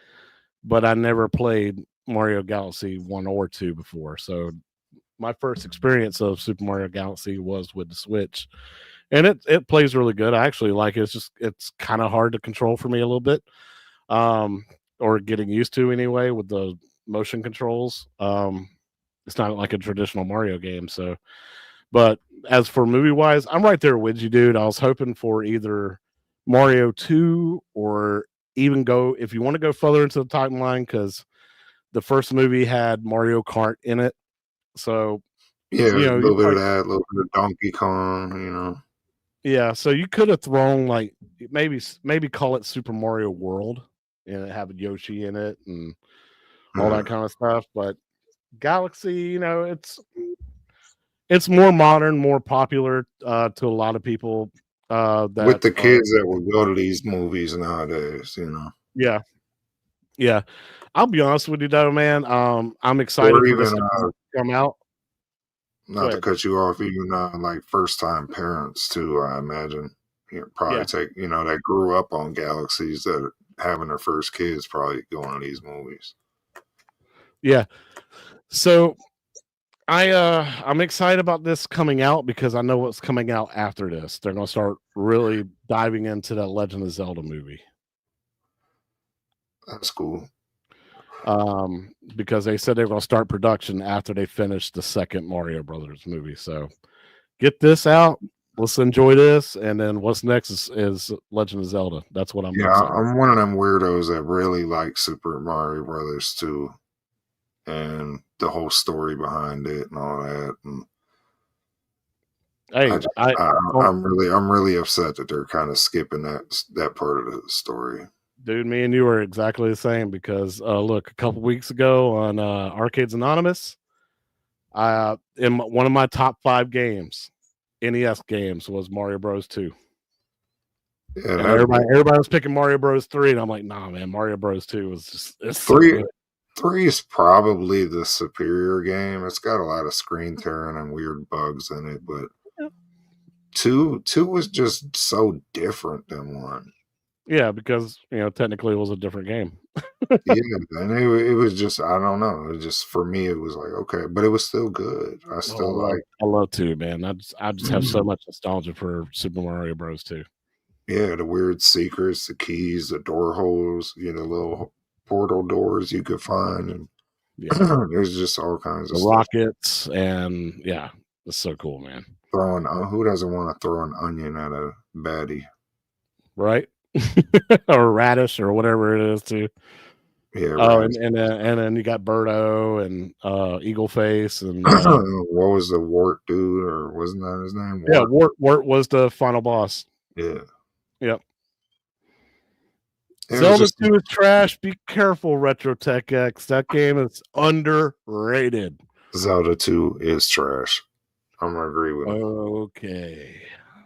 but I never played Mario Galaxy 1 or 2 before. So my first experience of Super Mario Galaxy was with the Switch. And it plays really good. I actually like it. It's kind of hard to control for me a little bit. Or getting used to anyway with the motion controls. It's not like a traditional Mario game, so but as for movie wise, I'm right there with you, dude. I was hoping for either Mario 2 or even go, if you want to go further into the timeline, because the first movie had Mario Kart in it. So, Yeah, a you little bit of probably, that, a little bit of Donkey Kong. yeah. So you could have thrown like maybe call it Super Mario World and have Yoshi in it and all Yeah. that kind of stuff. But Galaxy, it's more modern, more popular to a lot of people With that the are kids that will go to these movies nowadays. yeah, yeah. I'll be honest with you though, man. I'm Or excited for this even to come out. Go not to ahead. cut you off, even like first time parents too, I imagine. Probably Yeah, take, that grew up on Galaxies, that are having their first kids probably going to these movies. yeah. So I'm excited about this coming out because I know what's coming out after this. They're gonna start really diving into that Legend of Zelda movie. That's cool. Because they said they were gonna start production after they finish the second Mario Brothers movie. So get this out. Let's enjoy this, and then what's next is Legend of Zelda. That's what I'm Yeah, excited. I'm one of them weirdos that really like Super Mario Brothers too, and the whole story behind it and all that. And Hey, I'm really upset that they're kind of skipping that part of the story. dude, me and you are exactly the same because look, a couple weeks ago on Arcades Anonymous, in one of my top 5 games, NES games, was Mario Bros. 2. Yeah, And everybody was picking Mario Bros. 3, and I'm like, nah, man, Mario Bros. 2 it's so three good. three is probably the superior game. It's got a lot of screen tearing and weird bugs in it, but two was just so different than one. Yeah, because technically it was a different game. Yeah, and it was just, I don't know. It just, for me, it was like, okay, but it was still good. I Oh, still like, I love 2, man. I just have so much nostalgia for Super Mario Bros. 2. yeah, the weird secrets, the keys, the door holes, little portal doors you could find, and Yeah. there's just all kinds of The stuff. rockets and yeah, it's so cool, man. Who doesn't want to throw an onion at a baddie? right? Or radish or whatever it is too. Yeah, Oh, right. and then you got Birdo and Eagle Face and What was the Wart dude, or wasn't that his name? yeah, Wart. Wart was the final boss. Yeah. Yep. It was Zelda just 2 is trash. Be careful, Retro Tech X. That game is underrated. Zelda 2 is trash. I'm gonna agree with him. Okay.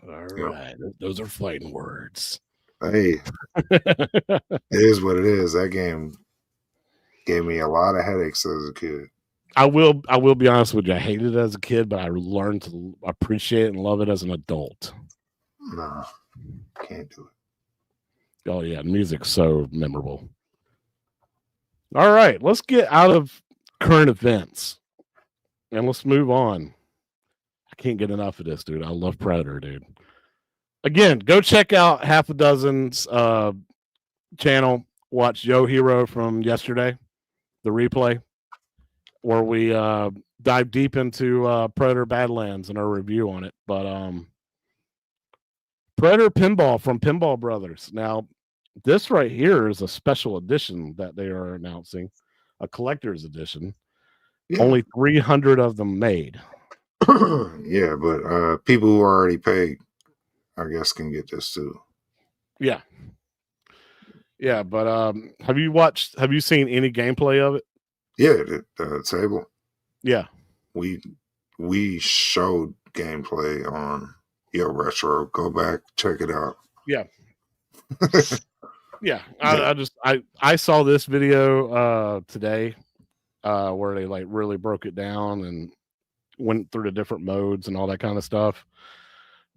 All Yeah. right. Those are fighting words. Hey, it is what it is. That game gave me a lot of headaches as a kid. I will be honest with you. I hated it as a kid, but I learned to appreciate it and love it as an adult. Nah, can't do it. Oh yeah, music's so memorable. All right, let's get out of current events and let's move on. I can't get enough of this, dude. I love Predator, dude. Again, go check out Half a Dozen's channel. Watch Yo Hero from yesterday, the replay, where we dive deep into Predator Badlands and our review on it. But Predator Pinball from Pinball Brothers. Now, this right here is a special edition that they are announcing, a collector's edition. Yeah. Only 300 of them made. Yeah, but people who already paid, I guess, can get this too. Yeah. Yeah, but have you seen any gameplay of it? Yeah, the table. Yeah. We showed gameplay on Yo Retro. Go back, check it out. Yeah. Yeah. I saw this video today where they like really broke it down and went through the different modes and all that kind of stuff.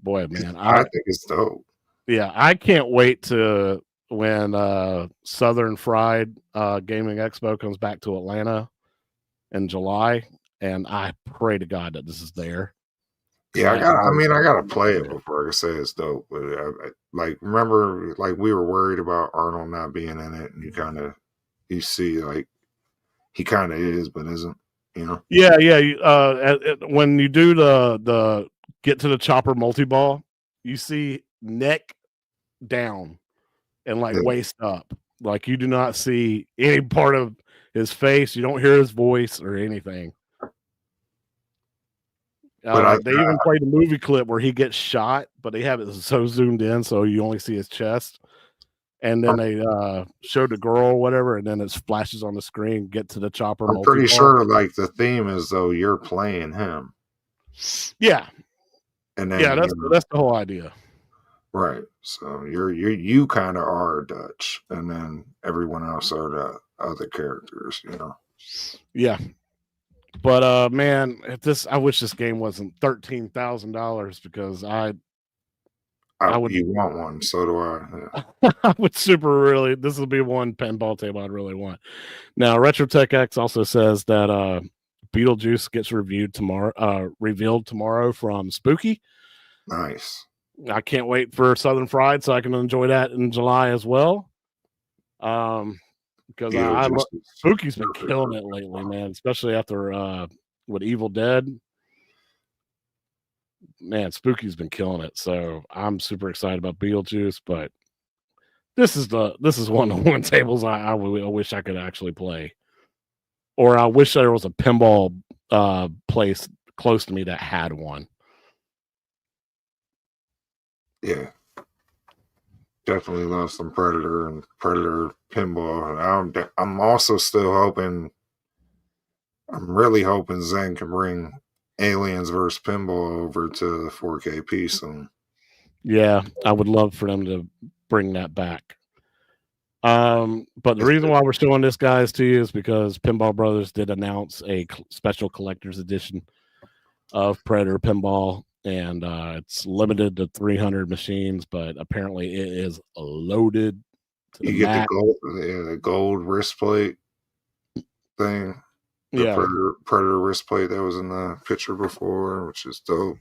Boy, man, I think it's dope. Yeah, I can't wait to when Southern Fried Gaming Expo comes back to Atlanta in July, and I pray to God that this is there. Yeah, I gotta play it before I can say it's dope. But remember, like we were worried about Arnold not being in it, and you see like he kind of is, but isn't. You know? Yeah. When you do the get to the chopper multi-ball, you see neck down and like waist up. Like you do not see any part of his face. You don't hear his voice or anything. They even played a movie clip where he gets shot, but they have it so zoomed in so you only see his chest. And then they showed the girl or whatever, and then it flashes on the screen. Get to the chopper. I'm pretty sure like the theme is though you're playing him. Yeah, and then that's the whole idea. Right. So you kind of are Dutch, and then everyone else are the other characters. You know. Yeah. But man, I wish this game wasn't $13,000 because I would. You want one, so do I. Yeah. I would this will be one pinball table I'd really want. Now, Retro Tech X also says that Beetlejuice gets revealed tomorrow from Spooky. Nice. I can't wait for Southern Fried so I can enjoy that in July as well. Because Spooky's been killing it lately, man, especially after with Evil Dead. Man, Spooky's been killing it, so I'm super excited about Beetlejuice. But this is one of the one tables I wish I could actually play, or I wish there was a pinball place close to me that had one. Yeah, definitely love some Predator and Predator pinball. I'm also still hoping. I'm really hoping Zen can bring Aliens versus Pinball over to the 4KP soon. Yeah, I would love for them to bring that back. But the reason why we're showing this, guys, to you is because Pinball Brothers did announce a special collector's edition of Predator Pinball, and it's limited to 300 machines, but apparently it is loaded to the max. The gold wrist plate thing. The Predator wrist plate that was in the picture before, which is dope.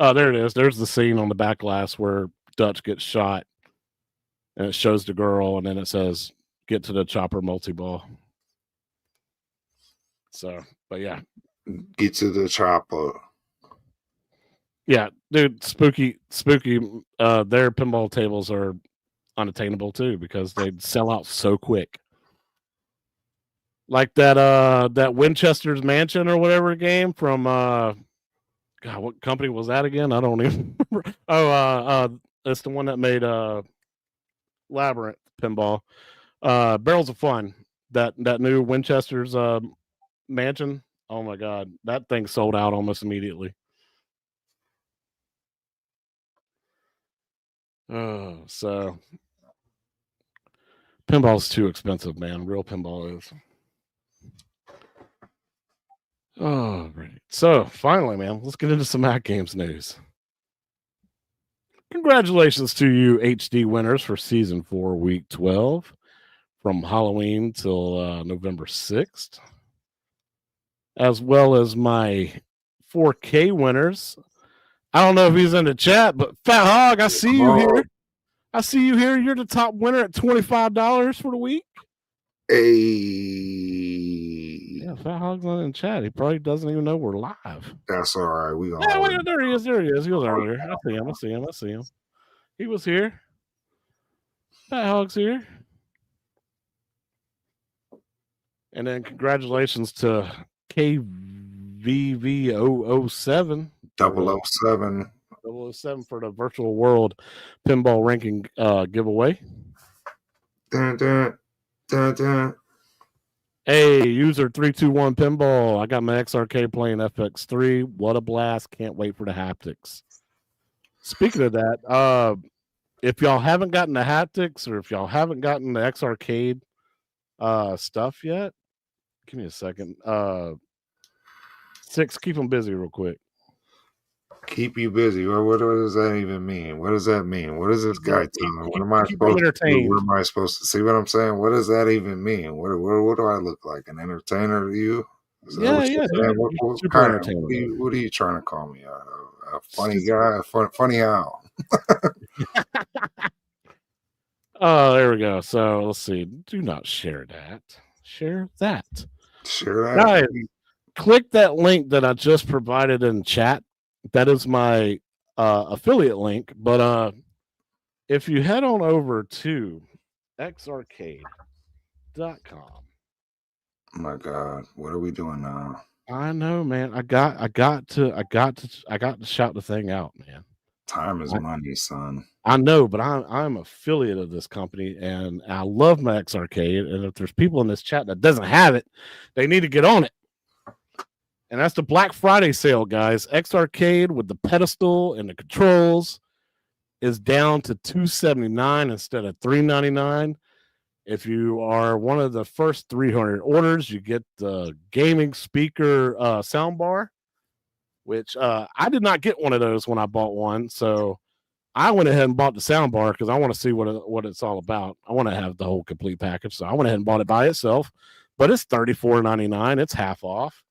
Oh, there it is. There's the scene on the back glass where Dutch gets shot, and it shows the girl, and then it says, "Get to the chopper multi-ball." So, but yeah. Get to the chopper. Yeah, dude, spooky. Their pinball tables are unattainable too because they sell out so quick. Like that Winchester's Mansion or whatever game from God, what company was that again? I don't even remember. It's the one that made Labyrinth pinball. Barrels of Fun. That new Winchester's Mansion. Oh my god, that thing sold out almost immediately. Oh, so pinball's too expensive, man. Real pinball is. Oh, great. So finally, man, let's get into some AtGames news. Congratulations to you HD winners for season 4, week 12, from Halloween till November 6th, as well as my 4K winners. I don't know if he's in the chat, but Fat Hog, I see you here. I see you here. You're the top winner at $25 for the week. Hey. Yeah, Fat Hog's not in the chat. He probably doesn't even know we're live. That's all right. We gonna. Yeah, wait, there he is. There he is. He was earlier. I see him. He was here. Fat Hog's here. And then congratulations to KVV007. 007. 007 for the virtual world pinball ranking giveaway. Dun, dun, dun, dun. Hey, user 321 pinball. I got my XRK playing FX3. What a blast. Can't wait for the haptics. Speaking of that, if y'all haven't gotten the haptics or if y'all haven't gotten the XRcade stuff yet, give me a second. 6, keep them busy real quick. Keep you busy. What does that even mean? What does that mean? What is this guy telling me? What am I supposed to do? What am I supposed to see? What I'm saying? What does that even mean? What do I look like? An entertainer to you? Yeah. What are you trying to call me? A funny guy? Funny how? Oh, there we go. So let's see. Do not share that. Share that. Share that. Guys, click that link that I just provided in chat. That is my affiliate link. But if you head on over to xarcade.com. Oh my God, what are we doing now? I know, man. I got to shout the thing out, man. Time is money, son. I know, but I'm affiliate of this company, and I love my XRcade. And if there's people in this chat that doesn't have it, they need to get on it. And that's the Black Friday sale, guys. XRcade with the pedestal and the controls is down to $279 instead of $399. If you are one of the first 300 orders, you get the gaming speaker soundbar, which I did not get one of those when I bought one. So I went ahead and bought the soundbar because I want to see what it's all about. I want to have the whole complete package. So I went ahead and bought it by itself, but it's $34.99. It's half off.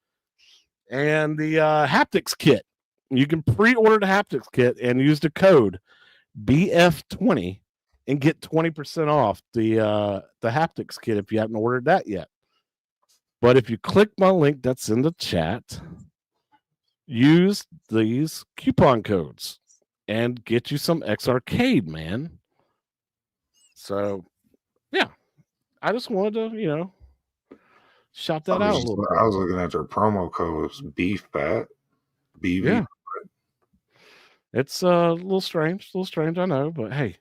And the haptics kit, you can pre-order the haptics kit and use the code BF20 and get 20% off the haptics kit if you haven't ordered that yet. But if you click my link that's in the chat, use these coupon codes and get you some XRcade, man. So, yeah, I just wanted to, shout that out a little bit. I was looking at their promo codes, beef fat, BV. Yeah. It's a little strange, I know, but hey,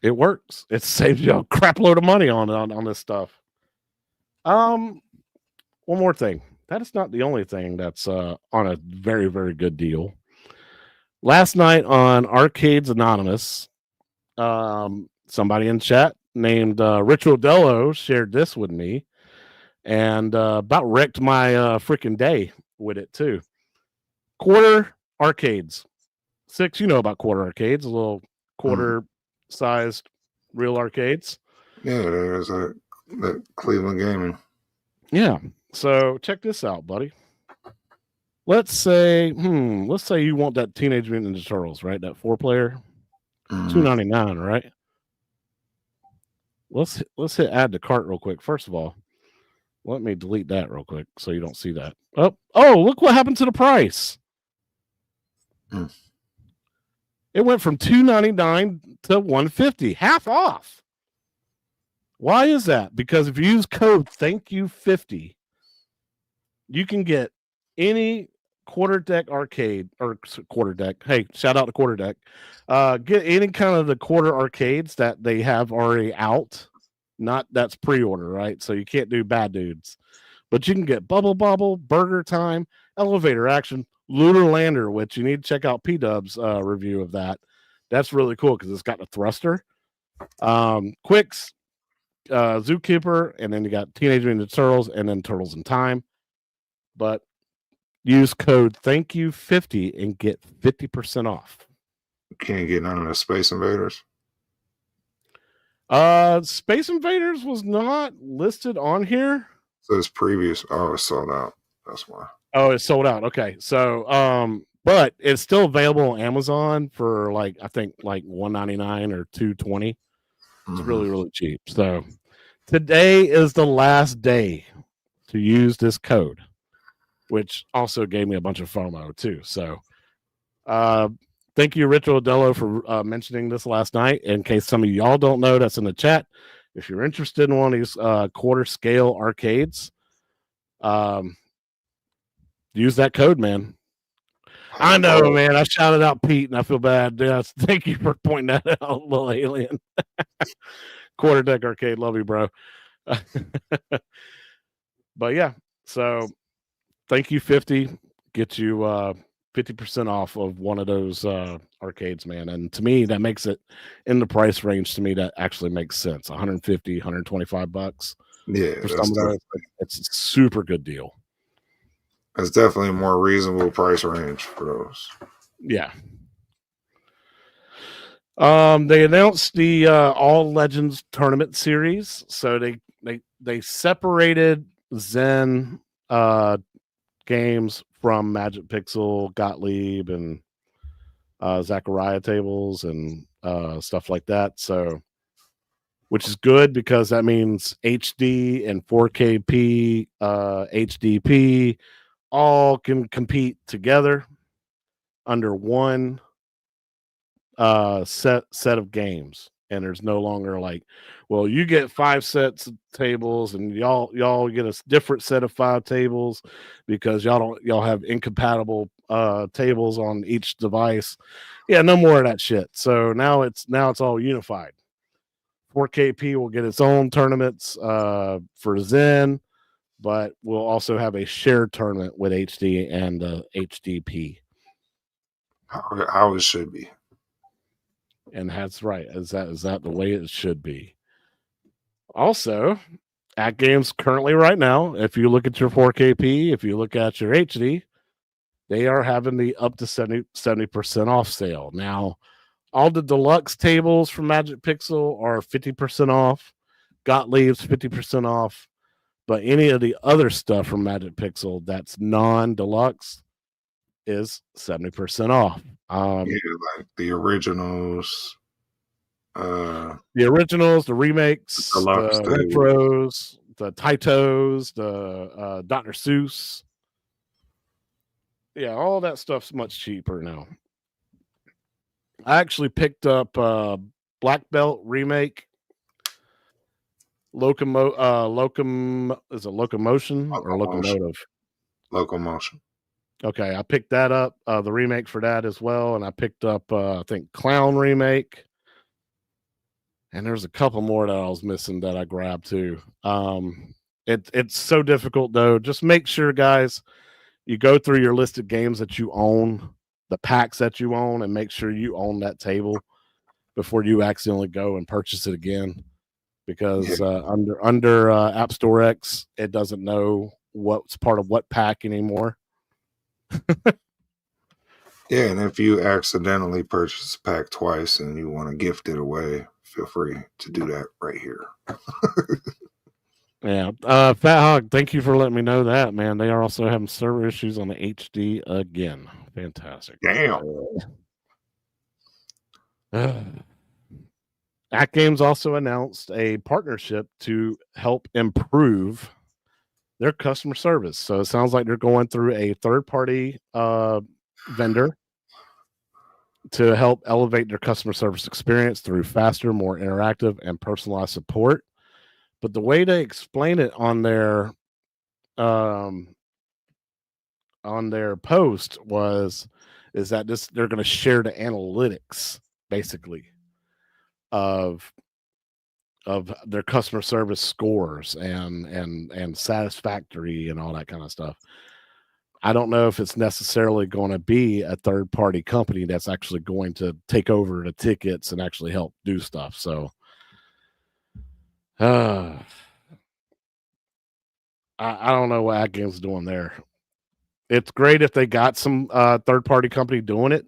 it works. It saves you a crap load of money on this stuff. One more thing. That is not the only thing that's on a very, very good deal. Last night on Arcades Anonymous, somebody in chat named Ritual Dello shared this with me and about wrecked my freaking day with it too. Quarter arcades. 6, you know about quarter arcades, a little quarter-sized real arcades. Yeah, there's that Cleveland Gaming. Yeah. So check this out, buddy. Let's say you want that Teenage Mutant Ninja Turtles, right? That 4-player, $299, right? Let's hit add to cart real quick. First of all, let me delete that real quick so you don't see that. Oh, look what happened to the price. Mm. It went from $299 to $150, half off. Why is that? Because if you use code ThankYou50, you can get any quarter deck arcade or quarter deck. Hey, shout out to quarter deck. Get any kind of the quarter arcades that they have already out. Not that's pre-order, right? So you can't do Bad Dudes, but you can get Bubble Bobble, Burger Time, Elevator Action, Lunar Lander, which you need to check out P-Dub's review of that. That's really cool because it's got a thruster. Quicks, Zookeeper, and then you got Teenage Mutant Ninja Turtles, and then Turtles in Time. But use code ThankYou50 and get 50% off. Can't get none of the Space Invaders. Space Invaders was not listed on here. So it's previous. Oh, it's sold out. That's why. Oh, it's sold out. Okay. So but it's still available on Amazon for like I think like $199 or $220. It's really, really cheap. So today is the last day to use this code, which also gave me a bunch of FOMO too. So thank you, Ritual Dello, for mentioning this last night. In case some of y'all don't know, that's in the chat. If you're interested in one of these quarter scale arcades, use that code, man. I know, man. I shouted out Pete, and I feel bad. Yes, thank you for pointing that out, little alien. Quarter deck arcade, love you, bro. But yeah, so ThankYou50 get you 50% off of one of those arcades, man. And to me, that makes it in the price range. To me, that actually makes sense. 150, 125 bucks. Yeah, for some of those, it's a super good deal. It's definitely a more reasonable price range for those. Yeah. They announced the All Legends tournament series. So they separated Zen games from Magic Pixel, Gottlieb, and Zachariah tables and stuff like that. So, which is good because that means HD and 4KP, HDP all can compete together under one set of games. And there's no longer like, well, you get 5 sets of tables and y'all get a different set of 5 tables because y'all have incompatible tables on each device. Yeah, no more of that shit. So now it's all unified. 4KP will get its own tournaments for Zen, but we'll also have a shared tournament with HD and HDP. How it should be. And that's right. Is that the way it should be? Also, AtGames currently right now, if you look at your 4KP, if you look at your HD, they are having the up to 70% off sale. Now, all the deluxe tables from Magic Pixel are 50% off. Gottlieb's 50% off. But any of the other stuff from Magic Pixel that's non-deluxe is 70% off. Yeah, like the originals. The remakes, the retros, the Taitos, the Dr. Seuss. Yeah, all that stuff's much cheaper now. I actually picked up Black Belt remake. Locomotion or Locomotive? Locomotion. Okay, I picked that up, the remake for that as well, and I picked up I think Clown remake. And there's a couple more that I was missing that I grabbed too. It's so difficult though. Just make sure, guys, you go through your list of games that you own, the packs that you own, and make sure you own that table before you accidentally go and purchase it again. Because under App Store X, it doesn't know what's part of what pack anymore. Yeah, and if you accidentally purchase a pack twice and you want to gift it away, feel free to do that right here. Yeah. Fat Hog, thank you for letting me know that, man. They are also having server issues on the HD again. Fantastic. Damn. AtGames also announced a partnership to help improve their customer service. So it sounds like they're going through a third-party vendor to help elevate their customer service experience through faster, more interactive, and personalized support. But the way they explain it um, on their post is that they're going to share the analytics basically of their customer service scores and satisfactory and all that kind of stuff. I don't know if it's necessarily going to be a third party company that's actually going to take over the tickets and actually help do stuff. So I don't know what AtGames is doing there. It's great if they got some third party company doing it,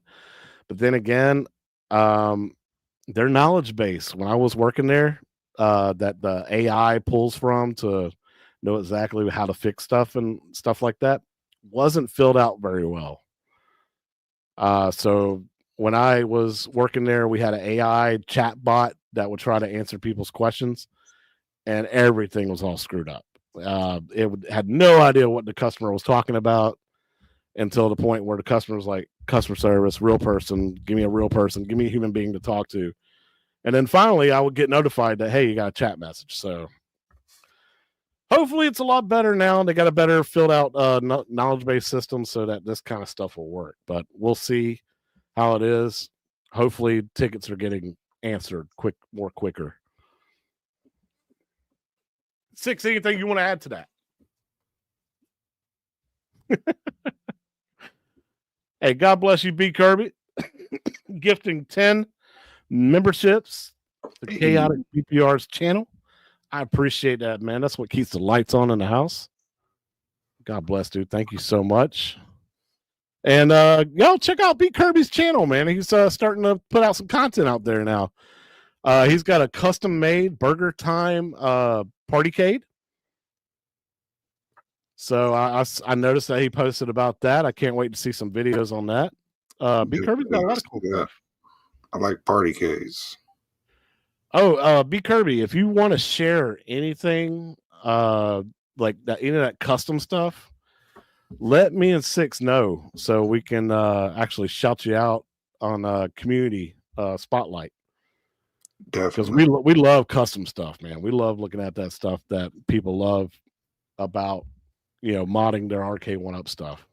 but then again, their knowledge base when I was working there, that the AI pulls from to know exactly how to fix stuff and stuff like that, wasn't filled out very well. So when I was working there, we had an AI chat bot that would try to answer people's questions, and everything was all screwed up. Had no idea what the customer was talking about until the point where the customer was like, customer service, real person, give me a real person, give me a human being to talk to. And then finally, I would get notified that, hey, you got a chat message. So hopefully it's a lot better now. They got a better filled out knowledge base system so that this kind of stuff will work. But we'll see how it is. Hopefully tickets are getting answered more quicker. 6, anything you want to add to that? Hey, God bless you, B. Kirby. Gifting 10 memberships to Chaotic BPR's channel. I appreciate that, man. That's what keeps the lights on in the house. God bless, dude. Thank you so much. And y'all check out B. Kirby's channel, man. He's starting to put out some content out there now. He's got a custom-made Burger Time partycade. So I noticed that he posted about that. I can't wait to see some videos on that. B. Kirby's got a lot of cool stuff. I like partycades. Oh, B. Kirby, if you want to share anything like that, any of that custom stuff, let me and Six know so we can actually shout you out on community spotlight. Because we love custom stuff, man. We love looking at that stuff that people love about, modding their arcade 1-up stuff.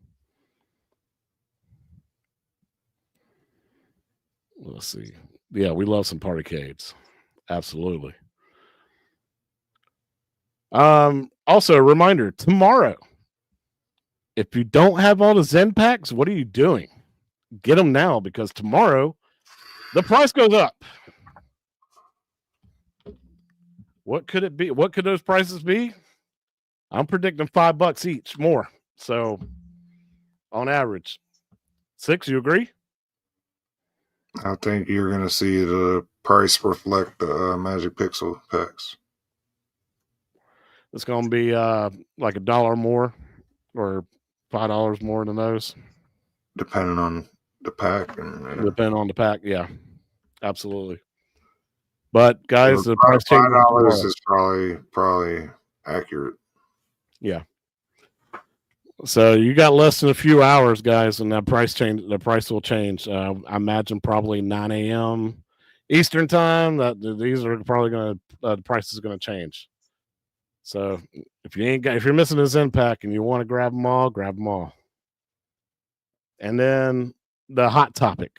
Let's see. Yeah, we love some partycades. Absolutely. Also a reminder, tomorrow, if you don't have all the Zen packs, what are you doing? Get them now, because tomorrow the price goes up. What could it be? What could those prices be? I'm predicting $5 each more. So on average. 6, you agree? I think you're going to see the price reflect the Magic Pixel packs. It's going to be like $1 more or $5 more than those. Depending on the pack. Depending on the pack, yeah. Absolutely. But guys, so the price change is probably accurate. Yeah. So you got less than a few hours, guys, and that price will change. I imagine probably 9 a.m. Eastern time. These are probably the price is going to change. So if you're missing a Zen pack and you want to grab them all, grab them all. And then the hot topic.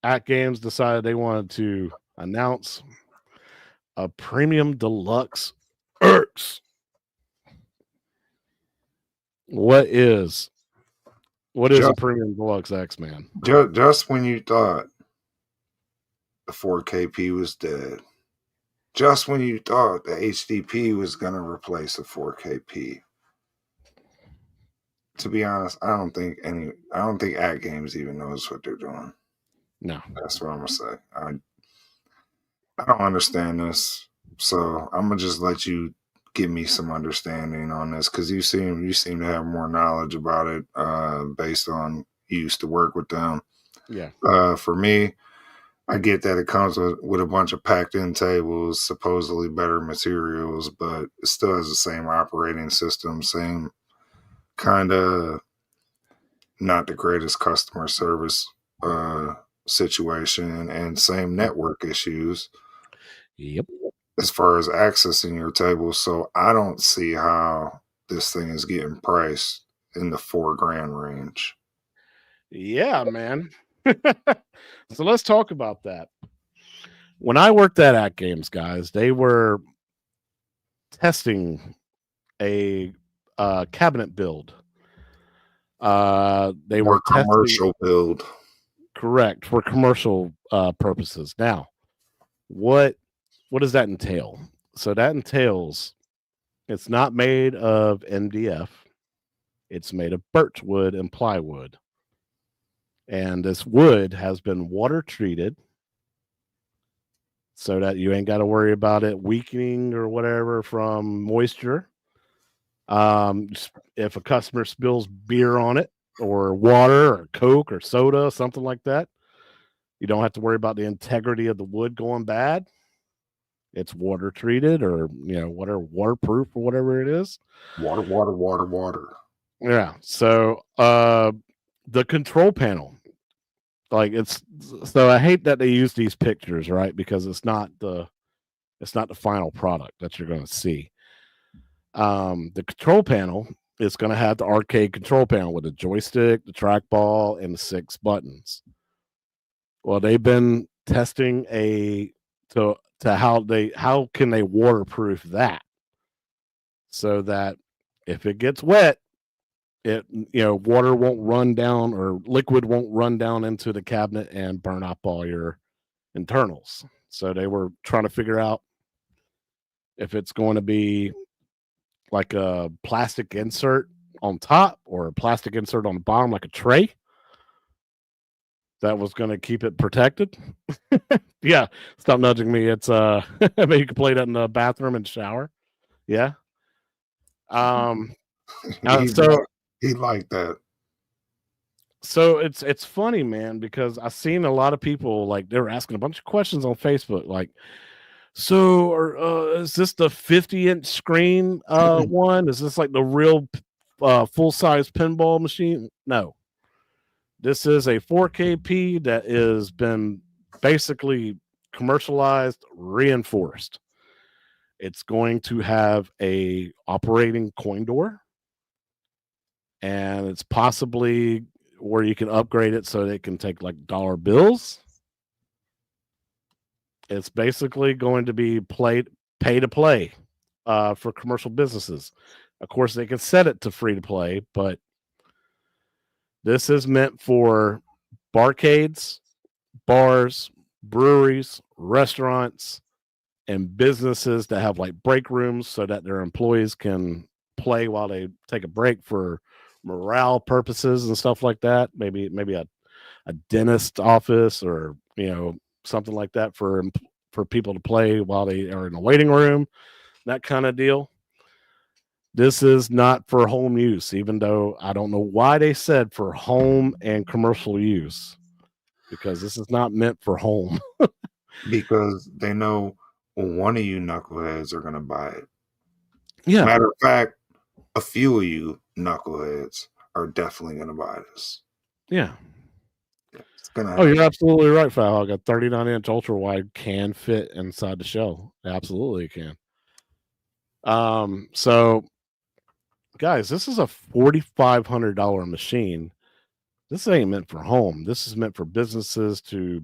AtGames decided they wanted to announce a premium deluxe Erks. What is a premium deluxe X-Man? Just when you thought the 4KP was dead, just when you thought the HDP was going to replace the 4KP, to be honest, I don't think AtGames even knows what they're doing. No, that's what I'm gonna say. I don't understand this, so I'm gonna just let you give me some understanding on this, because you seem to have more knowledge about it based on you used to work with them. Yeah. For me, I get that it comes with a bunch of packed in tables, supposedly better materials, but it still has the same operating system, same kind of not the greatest customer service situation and same network issues Yep. as far as accessing your table. So I don't see how this thing is getting priced in the $4,000 range. Yeah, man. So let's talk about that. When I worked at AtGames, guys, they were testing a cabinet build. They were More testing commercial build. correct for commercial purposes. Now, what does that entail? So that entails it's not made of MDF. It's made of birch wood and plywood. And this wood has been water treated so that you ain't got to worry about it weakening or whatever from moisture. If a customer spills beer on it or water or Coke or soda, something like that, you don't have to worry about the integrity of the wood going bad. It's water treated or whatever, waterproof or whatever it is. Water, water, water, water. Yeah. So the control panel, like so I hate that they use these pictures, right? Because it's not the final product that you're going to see. The control panel is going to have the arcade control panel with the joystick, the trackball, and the 6 buttons. Well, they've been testing to how can they waterproof that so that if it gets wet, water won't run down or liquid won't run down into the cabinet and burn up all your internals. So they were trying to figure out if it's going to be like a plastic insert on top or a plastic insert on the bottom, like a tray that was going to keep it protected. Yeah, stop nudging me. It's maybe you can play that in the bathroom and shower. Yeah. he, So he liked that. So it's funny, man, because I've seen a lot of people like they were asking a bunch of questions on Facebook, like, so is this the 50-inch screen one? Is this like the real full size pinball machine? No, this is a 4KP that has been basically commercialized, reinforced. It's going to have a operating coin door, and it's possibly where you can upgrade it so they can take like dollar bills. It's basically going to be pay to play for commercial businesses. Of course, they can set it to free to play, but this is meant for barcades, bars, breweries, restaurants, and businesses that have like break rooms so that their employees can play while they take a break for morale purposes and stuff like that. Maybe a dentist office or something like that for people to play while they are in a waiting room, that kind of deal. This is not for home use, even though I don't know why they said for home and commercial use, because this is not meant for home. Because they know one of you knuckleheads are going to buy it. Yeah. Matter of fact, a few of you knuckleheads are definitely going to buy this. Yeah. It's gonna Oh, you're absolutely right, Fahog. A 39-inch ultra wide can fit inside the shell. Absolutely can. So guys, this is a $4,500 machine. This ain't meant for home. This is meant for businesses to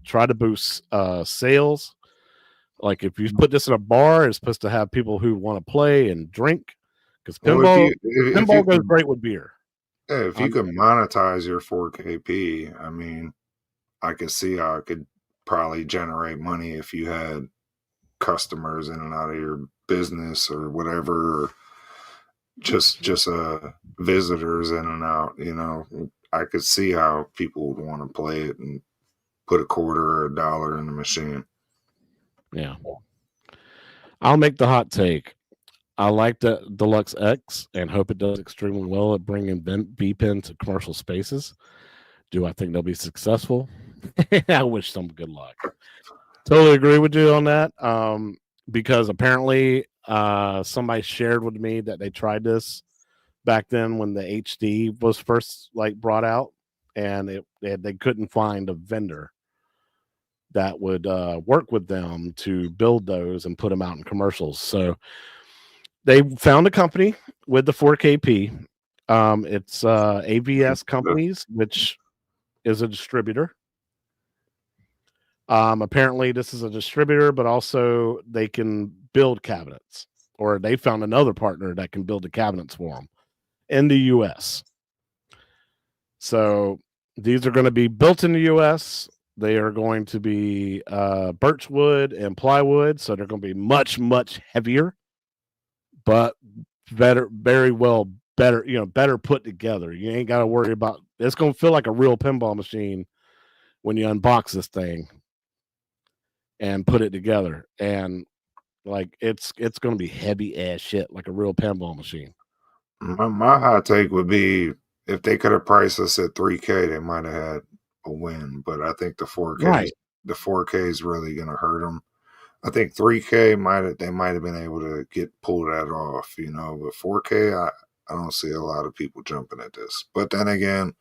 try to boost sales. Like if you put this in a bar, it's supposed to have people who want to play and drink, because pinball goes great with beer. Yeah, if you could monetize your 4KP, I mean, I could see how it could probably generate money if you had customers in and out of your business or whatever, or just visitors in and out. I could see how people would want to play it and put a quarter or $1 in the machine. Yeah, I'll make the hot take. I like the Deluxe X and hope it does extremely well at bringing B-Pin to commercial spaces. Do I think they'll be successful? I wish them good luck. Totally agree with you on that. Because apparently somebody shared with me that they tried this back then when the HD was first like brought out, and they couldn't find a vendor that would work with them to build those and put them out in commercials. So they found a company with the 4KP. It's AVS Companies, which is a distributor. Apparently, this is a distributor, but also they can build cabinets, or they found another partner that can build the cabinets for them in the U.S. So these are going to be built in the U.S. They are going to be birchwood and plywood, so they're going to be much, much heavier, but better, very well, better put together. You ain't got to worry about. It's going to feel like a real pinball machine when you unbox this thing and put it together, and like it's going to be heavy ass shit, like a real pinball machine. My hot take would be if they could have priced us at 3K, they might have had a win. But I think Right. the 4K is really going to hurt them. I think 3K they might have been able to pull that off, But 4K, I don't see a lot of people jumping at this. But then again,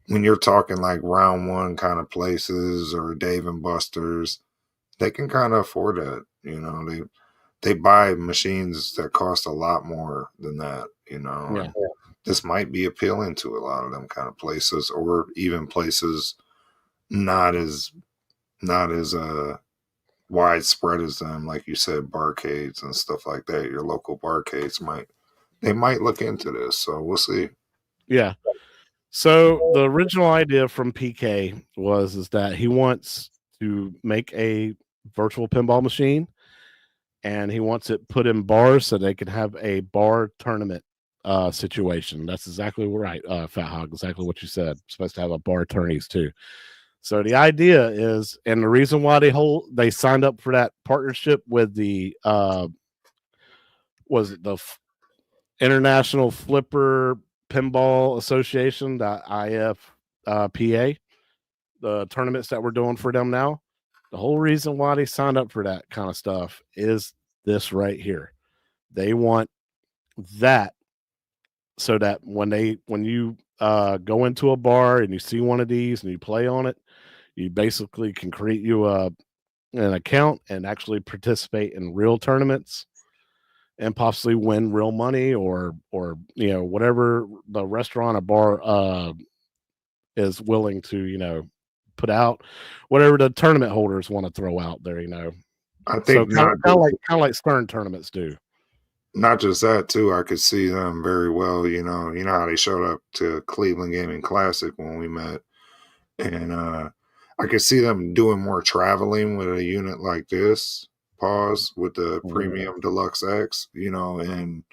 when you're talking like round one kind of places or Dave and Buster's, they can kind of afford that. They buy machines that cost a lot more than that. Yeah. And this might be appealing to a lot of them kind of places, or even places not as widespread as them, like you said, barcades and stuff like that. Your local barcades might look into this, so we'll see. Yeah. So the original idea from PK is that he wants to make a virtual pinball machine, and he wants it put in bars so they can have a bar tournament situation. That's exactly right, Fat Hog. Exactly what you said. Supposed to have a bar tourneys too. So the idea is, and the reason why they signed up for that partnership with the was it the International Flipper Pinball Association, the IFPA, the tournaments that we're doing for them now. The whole reason why they signed up for that kind of stuff is this right here. They want that so that when you go into a bar and you see one of these and you play on it, you basically can create you an account and actually participate in real tournaments and possibly win real money or whatever the restaurant or bar is willing to put out, whatever the tournament holders want to throw out there. I So think kind of like Stern tournaments do. Not just that too, I could see them very well, how they showed up to Cleveland Gaming Classic when we met. And I could see them doing more traveling with a unit like this, with the Premium Deluxe X, and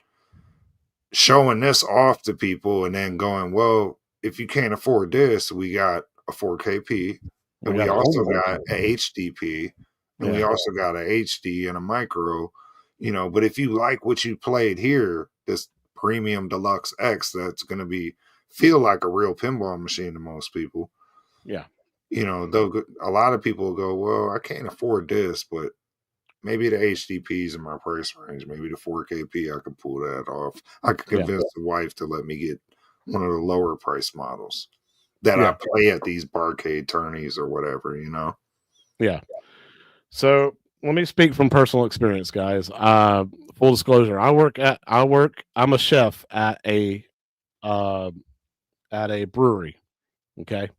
showing this off to people and then going, well, if you can't afford this, we got a 4KP and we also got a HDP and we also got a HD and a micro, but if you like what you played here, this Premium Deluxe X, that's going to feel like a real pinball machine to most people. Yeah. A lot of people go, well, I can't afford this, but maybe the HDP's in my price range. Maybe the 4KP, I could pull that off. I could convince the wife to let me get one of the lower price models that I play at these barcade tourneys or whatever, Yeah. So let me speak from personal experience, guys. Full disclosure, I'm a chef at a brewery. Okay.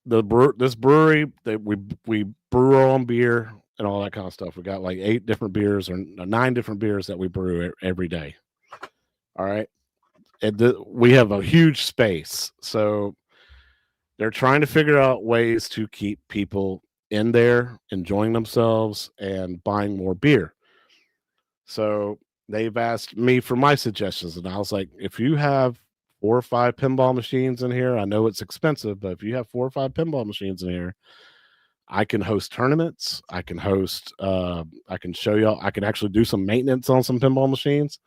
This brewery that we brew our own beer and all that kind of stuff. We got like 8 different beers or 9 different beers that we brew every day. All right. We have a huge space. So they're trying to figure out ways to keep people in there enjoying themselves and buying more beer. So they've asked me for my suggestions, and I was like, if you have 4 or 5 pinball machines in here, I know it's expensive, but if you have 4 or 5 pinball machines in here, I can host tournaments. I can I can show y'all, I can actually do some maintenance on some pinball machines.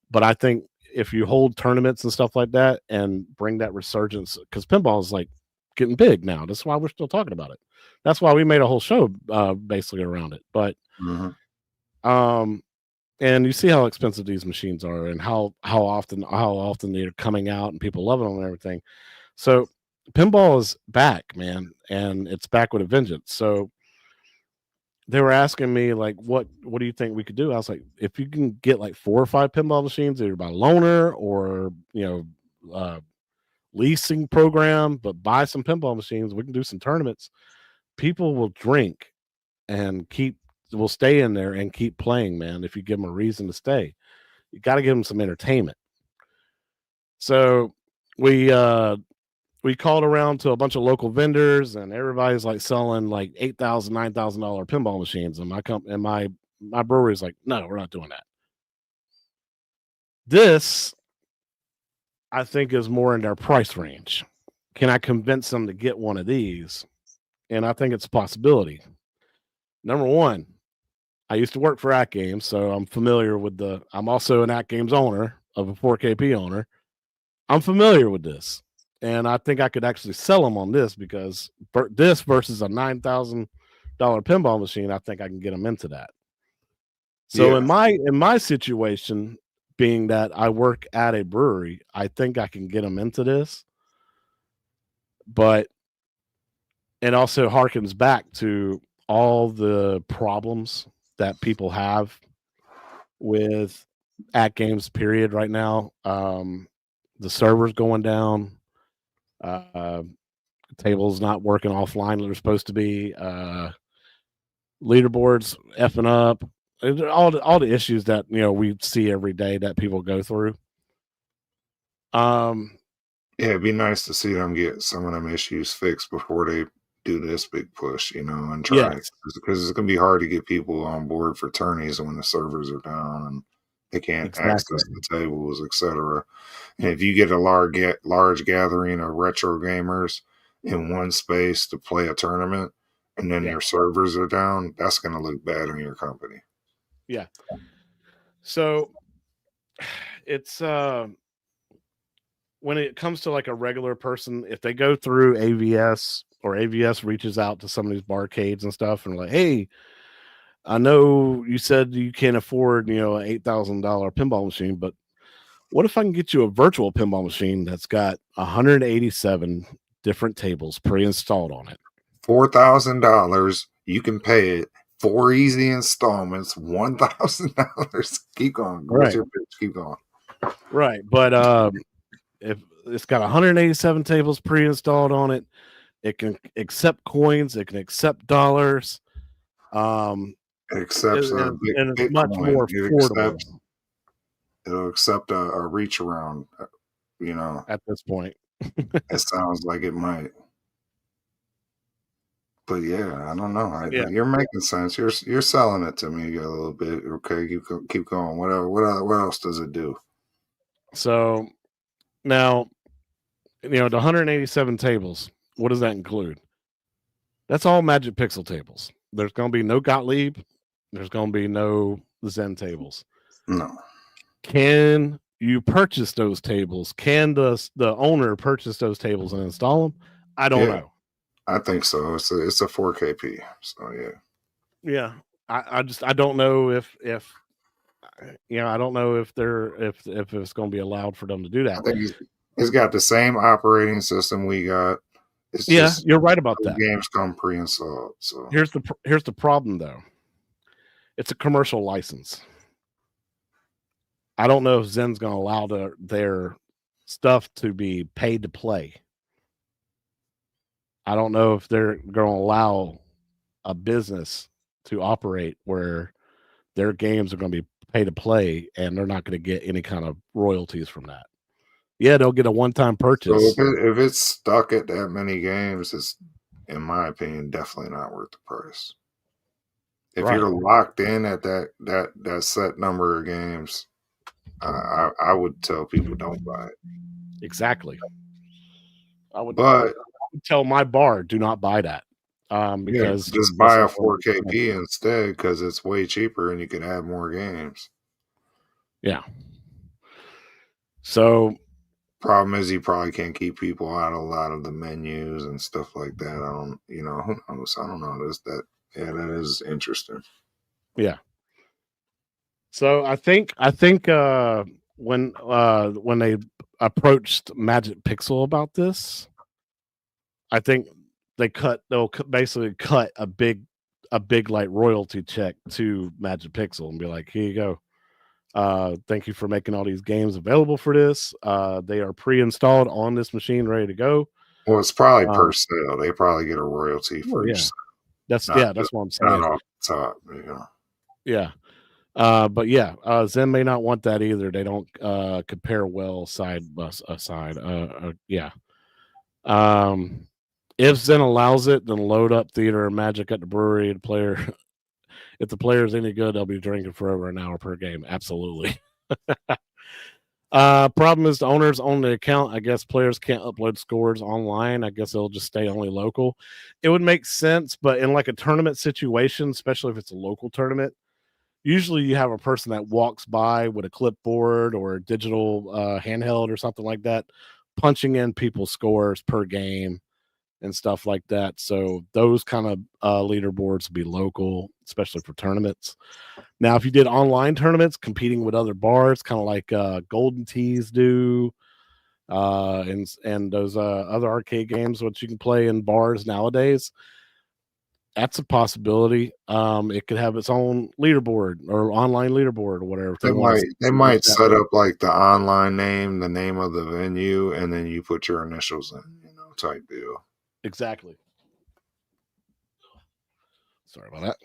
But I think if you hold tournaments and stuff like that and bring that resurgence, because pinball is like getting big now. That's why we're still talking about it. That's why we made a whole show basically around it. But And you see how expensive these machines are, and how often they're coming out, and people loving them and everything. So pinball is back, man, and it's back with a vengeance. So they were asking me like, what do you think we could do? I was like, if you can get like 4 or 5 pinball machines, either by loaner or leasing program, but buy some pinball machines, we can do some tournaments. People will drink and will stay in there and keep playing, man. If you give them a reason to stay, you got to give them some entertainment. So we called around to a bunch of local vendors, and everybody's like selling like $8,000, $9,000 pinball machines. And my brewery's like, no, we're not doing that. This, I think, is more in their price range. Can I convince them to get one of these? And I think it's a possibility. Number one, I used to work for AtGames, so I'm familiar with I'm also an AtGames owner of a 4KP owner. I'm familiar with this. And I think I could actually sell them on this, because this versus a $9,000 pinball machine, I think I can get them into that. So Yeah. in my situation, being that I work at a brewery, I think I can get them into this. But it also harkens back to all the problems that people have with AtGames period right now. The servers going down, tables not working offline they're supposed to be, leaderboards effing up, all the issues that we see every day that people go through. Yeah, it'd be nice to see them get some of them issues fixed before they do this big push, and try, Yes, because it's gonna be hard to get people on board for tourneys when the servers are down and they can't exactly. access the tables, etc. And if you get a large gathering of retro gamers in one space to play a tournament, and then Yeah, your servers are down, that's gonna look bad on your company. yeah. So it's when it comes to like a regular person, if they go through AVS, or AVS reaches out to some of these barcades and stuff and like, hey, I know you said you can't afford, an $8,000 pinball machine, but what if I can get you a virtual pinball machine that's got 187 different tables pre-installed on it? $4,000, you can pay it 4 easy installments, $1,000. Keep going. What's Right, your pitch? Keep going. right. But if it's got 187 tables pre-installed on it, it can accept coins, it can accept dollars, It accepts a and it's much Bitcoin. more affordable It'll accept a reach around, you know, at this point. it sounds like it might. But yeah, I don't know. Yeah. You're making sense. You're selling it to me a little bit. Okay, keep going. What else does it do? So now, the 187 tables, what does that include? That's all Magic Pixel tables. There's going to be no Gottlieb. There's going to be no Zen tables. No. Can you purchase those tables? Can the owner purchase those tables and install them? I don't Yeah, know. I think so. It's a 4KP. So yeah. Yeah, I don't know if I don't know if if it's going to be allowed for them to do I that. think it's got the same operating system we got. It's Yeah, just you're right about the that. games come pre-installed. So Here's the problem though. It's a commercial license. I don't know if Zen's going to allow their stuff to be paid to play. I don't know if they're going to allow a business to operate where their games are going to be pay to play and they're not going to get any kind of royalties from that. Yeah, they'll get a one-time so purchase. if it's stuck at that many games, it's, in my opinion, definitely not worth the price. If Right. you're locked in at that set number of games, I would tell people don't buy it. Exactly. I would But tell my bar, do not buy that. yeah, Because just it's buy a not going to be fun. 4KP instead, because it's way cheaper and you can add more games. Yeah. So Problem is, you probably can't keep people out of a lot of the menus and stuff like that. I don't, who knows? I don't know. Yeah, that is interesting. yeah. So I think when they approached Magic Pixel about this, I think basically cut a big like royalty check to Magic Pixel and be like, here you go. Thank you for making all these games available for this. They are pre-installed on this machine, ready to go. Well, it's probably per Um, sale. They probably get a royalty oh for each yeah, sale, not that's what I'm not saying. off the top. You know. Yeah. But yeah, Zen may not want that either. They don't compare well side by side. Yeah. Um, if Zen allows it, then load up Theater of Magic at the brewery. The player, if the player is any good, they'll be drinking for over an hour per game. Absolutely. Problem is the owners own the account. I guess players can't upload scores online. I guess it'll just stay only local. It would make sense, but in like a tournament situation, especially if it's a local tournament, usually you have a person that walks by with a clipboard or a digital handheld or something like that, punching in people's scores per game and stuff like that. So those kind of leaderboards would be local, especially for tournaments. Now, if you did online tournaments competing with other bars, kind of like Golden Tees do, and those other arcade games which you can play in bars nowadays, that's a possibility. It could have its own leaderboard or online leaderboard or whatever if they They want might to they do it might that set way. up like the online name, the name of the venue, and then you put your initials in, type deal. Exactly. Sorry about that.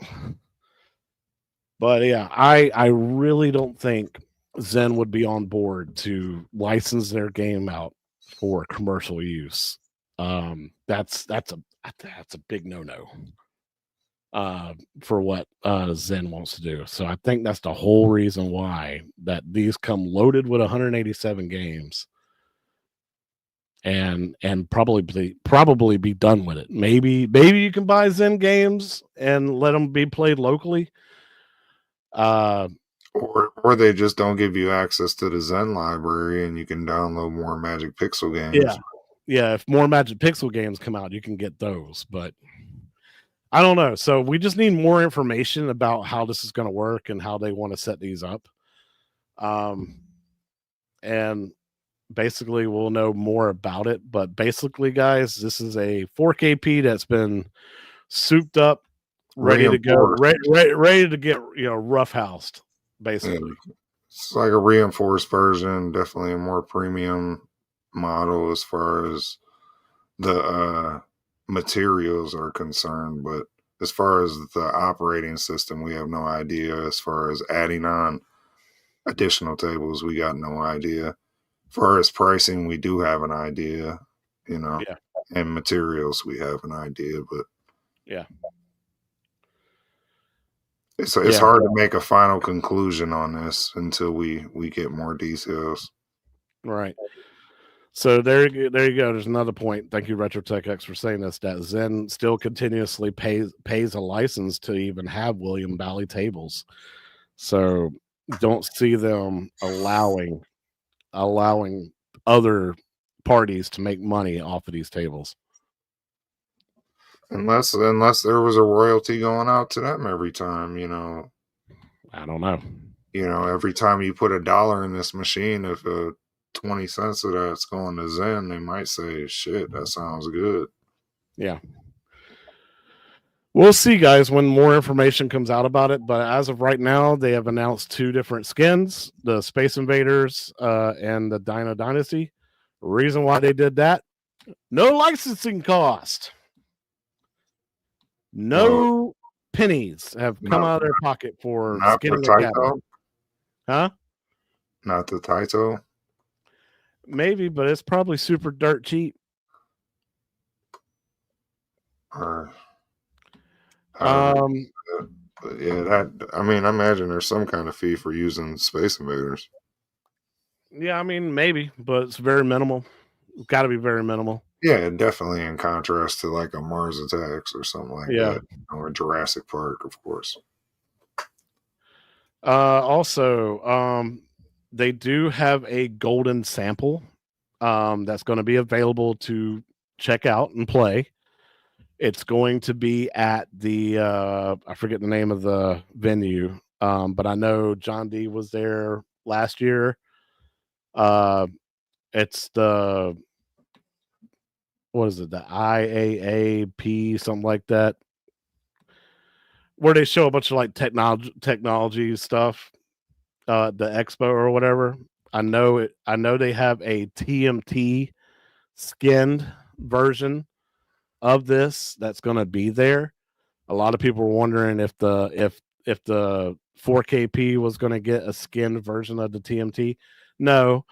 But yeah, I really don't think Zen would be on board to license their game out for commercial use. That's a big no-no for what Zen wants to do. So I think that's the whole reason why that these come loaded with 187 games and probably be done with it. Maybe you can buy Zen games and let them be played locally. Or they just don't give you access to the Zen library and you can download more Magic Pixel Yeah. games. Yeah, if more Magic Pixel games come out, you can get those, but I don't know. So we just need more information about how this is going to work and how they want to set these up. And basically we'll know more about it, but basically guys, this is a 4KP that's been souped up, ready to go, Reinforced. ready to get, roughhoused Yeah. basically. It's like a reinforced version, definitely a more premium model as far as the materials are concerned. But as far as the operating system, we have no idea. As far as adding on additional tables, we got no idea. As far as pricing, we do have an idea, Yeah. and materials, we have an idea, but Yeah. it's Yeah. hard to make a final conclusion on this until we get more details. Right. So there you go. There's another point. Thank you, RetroTechX, for saying this. That Zen still continuously pays a license to even have William Valley tables. So don't see them allowing other parties to make money off of these tables. Unless there was a royalty going out to them every time, I don't know. Every time you put $1 in this machine, if 20 cents of that's going to Zen, they might say, shit, that sounds good. Yeah. We'll see, guys, when more information comes out about it. But as of right now, they have announced 2 different skins, the Space Invaders and the Dino Dynasty. Reason why they did that, no licensing cost. No pennies have come out of their pocket for Not the skinning a cabinet. Taito? Huh? Not the Taito? Maybe, but it's probably super dirt cheap. Or, Um, but yeah, I imagine there's some kind of fee for using Space Invaders. yeah, I mean, maybe, but it's very minimal. It's got to be very minimal. Yeah, definitely in contrast to like a Mars Attacks or something like that, or Jurassic Park, of course. Also, they do have a golden sample that's going to be available to check out and play. It's going to be at the I forget the name of the venue. but I know John D was there last year. Uh, it's the what is it? The IAAP, something like that, where they show a bunch of like technology stuff. The expo or whatever. I know it. I know they have a TMT skinned version of this that's going to be there. A lot of people were wondering if the 4KP was going to get a skinned version of the TMT. No,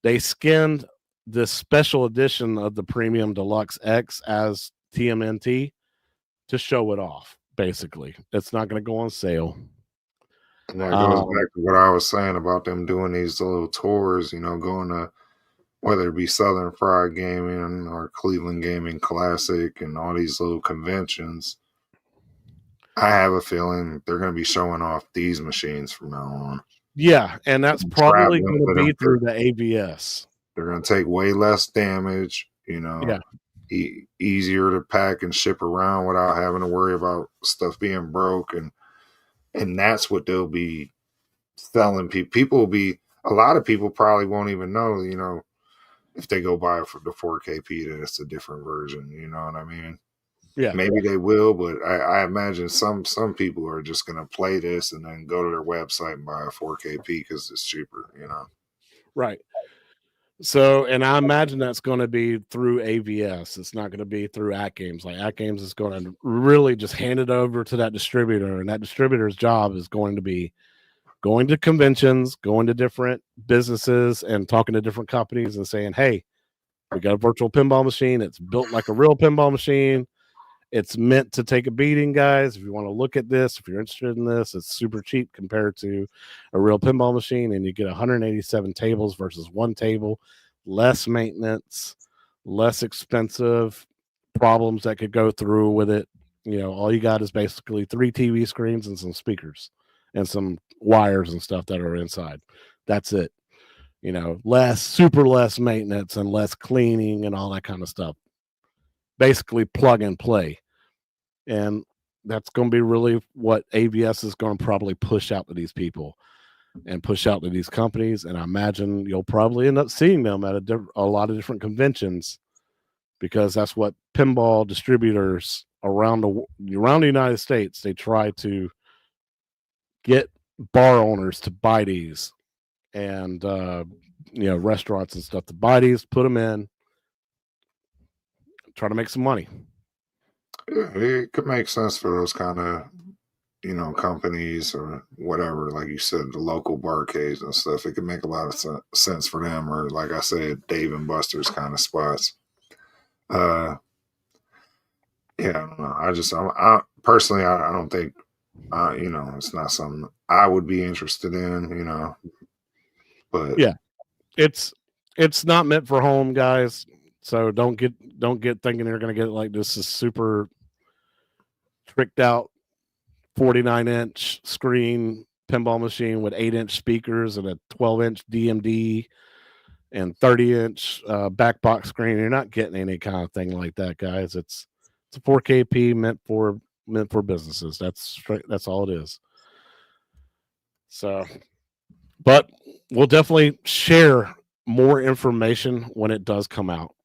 they skinned the special edition of the Premium Deluxe X as TMNT to show it off. Basically, it's not going to go on sale. And that goes back to what I was saying about them doing these little tours, going to whether it be Southern Fried Gaming or Cleveland Gaming Classic and all these little conventions. I have a feeling they're going to be showing off these machines from now on. Yeah, and that's probably going to be through the AVS. They're going to take way less damage, Yeah. Easier to pack and ship around without having to worry about stuff being broke. And that's what they'll be selling. People will be, a lot of people probably won't even know, if they go buy it for the 4KP, that it's a different version. You know what I mean? Yeah. Maybe they will, but I imagine some people are just going to play this and then go to their website and buy a 4KP because it's cheaper, Right. So, and I imagine that's going to be through AVS. It's not going to be through AtGames. Like AtGames is going to really just hand it over to that distributor, and that distributor's job is going to be going to conventions, going to different businesses, and talking to different companies and saying, "Hey, we got a virtual pinball machine. It's built like a real pinball machine. It's meant to take a beating, guys. If you want to look at this, if you're interested in this, it's super cheap compared to a real pinball machine, and you get 187 tables versus one table, less maintenance, less expensive problems that could go through with it. All you got is basically 3 TV screens and some speakers and some wires and stuff that are inside. That's it. Super less maintenance and less cleaning and all that kind of stuff. Basically plug and play. And that's going to be really what AVS is going to probably push out to these people and push out to these companies. And I imagine you'll probably end up seeing them at a lot of different conventions, because that's what pinball distributors around the United States, they try to get bar owners to buy these, and restaurants and stuff to buy these, put them in, try to make some money. Yeah, it could make sense for those kind of, companies or whatever. Like you said, the local barcades and stuff. It could make a lot of sense for them, or like I said, Dave and Buster's kind of spots. Yeah, I don't know. I personally, I don't think, it's not something I would be interested in, but yeah, it's not meant for home, guys. So don't get thinking they're going to get like this is super tricked out 49-inch screen pinball machine with 8-inch speakers and a 12-inch DMD and 30-inch back box screen. You're not getting any kind of thing like that, guys. It's a 4KP meant for businesses. That's all it is. So, but we'll definitely share more information when it does come out.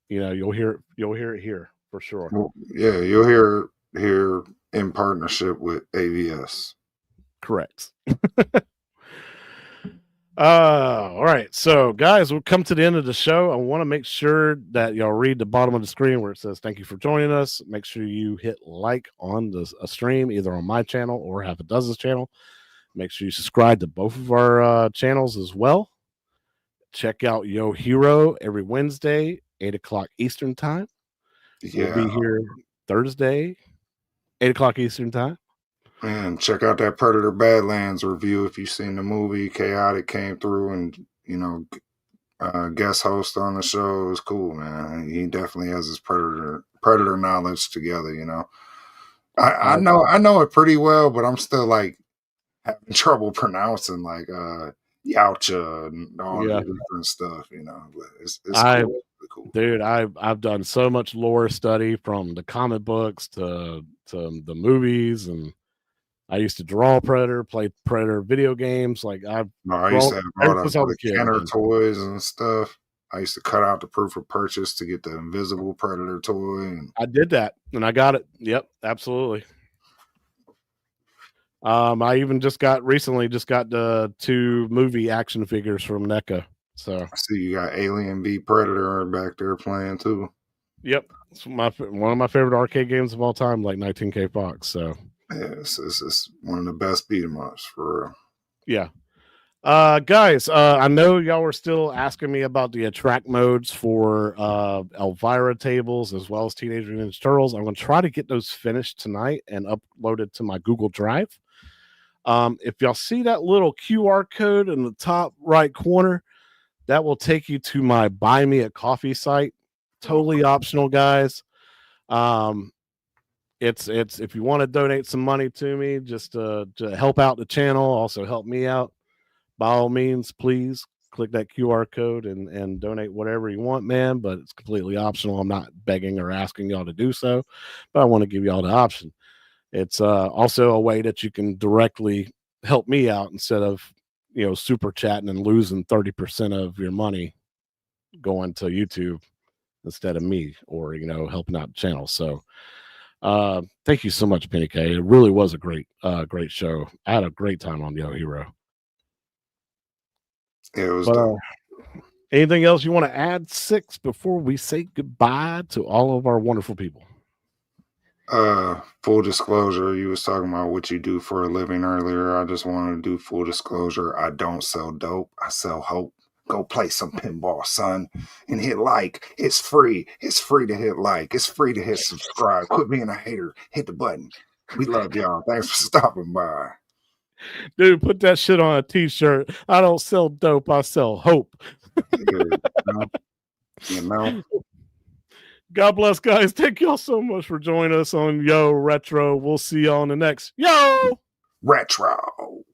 You'll hear it here for sure. Well, yeah, you'll hear in partnership with AVS. Correct. All right. So, guys, we'll come to the end of the show. I want to make sure that y'all read the bottom of the screen where it says, "Thank you for joining us." Make sure you hit like on a stream, either on my channel or Half a Dozen's channel. Make sure you subscribe to both of our channels as well. Check out Yo Hero every Wednesday, 8 o'clock Eastern time. Yeah. We'll be here Thursday, 8 o'clock Eastern time. Man, check out that Predator Badlands review if you've seen the movie. Chaotic came through and guest host on the show. It was cool, man. He definitely has his predator knowledge together. I know it pretty well, but I'm still like having trouble pronouncing like Yautja and all the different stuff. But it's cool. Dude, I've done so much lore study from the comic books to the movies, and I used to draw Predator, play Predator video games. Like I've No, I used to grown have ever since I all was the a kid, Kenner man. toys and stuff. I used to cut out the proof of purchase to get the invisible Predator toy. And I did that and I got it. Yep, absolutely. I even just got the 2 movie action figures from NECA. So I see you got Alien v Predator back there playing too. yep, it's one of my favorite arcade games of all time, like 19K Fox. So Yeah, it's one of the best beat 'em ups for real. yeah. Guys, I know y'all were still asking me about the attract modes for Elvira tables as well as Teenage Mutant Ninja Turtles. I'm going to try to get those finished tonight and uploaded to my Google Drive. If y'all see that little QR code in the top right corner, that will take you to my Buy Me a Coffee site. Totally optional, guys. It's if you want to donate some money to me, just to help out the channel, also help me out. By all means, please click that QR code and donate whatever you want, man. But it's completely optional. I'm not begging or asking y'all to do so, but I want to give y'all the option. It's also a way that you can directly help me out instead of super chatting and losing 30% of your money going to YouTube instead of me or helping out the channel. So thank you so much, Penny K. It really was a great show. I had a great time on Yo Hero. Yeah, it was But dope. anything else you want to add, Six, before we say goodbye to all of our wonderful people? Full disclosure, you was talking about what you do for a living earlier. I just wanted to do full disclosure. I don't sell dope. I sell hope. Go play some pinball, son, and hit like. It's free. It's free to hit like. It's free to hit subscribe. Quit being a hater. Hit the button. We love y'all. Thanks for stopping by. Dude, put that shit on a t-shirt. I don't sell dope. I sell hope. You know. God bless, guys. Thank y'all so much for joining us on Yo Retro. We'll see y'all on the next Yo Retro.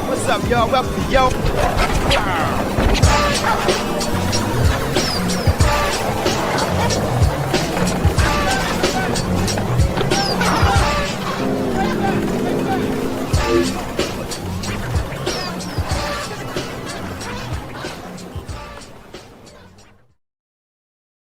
What's up, y'all? Welcome, yo.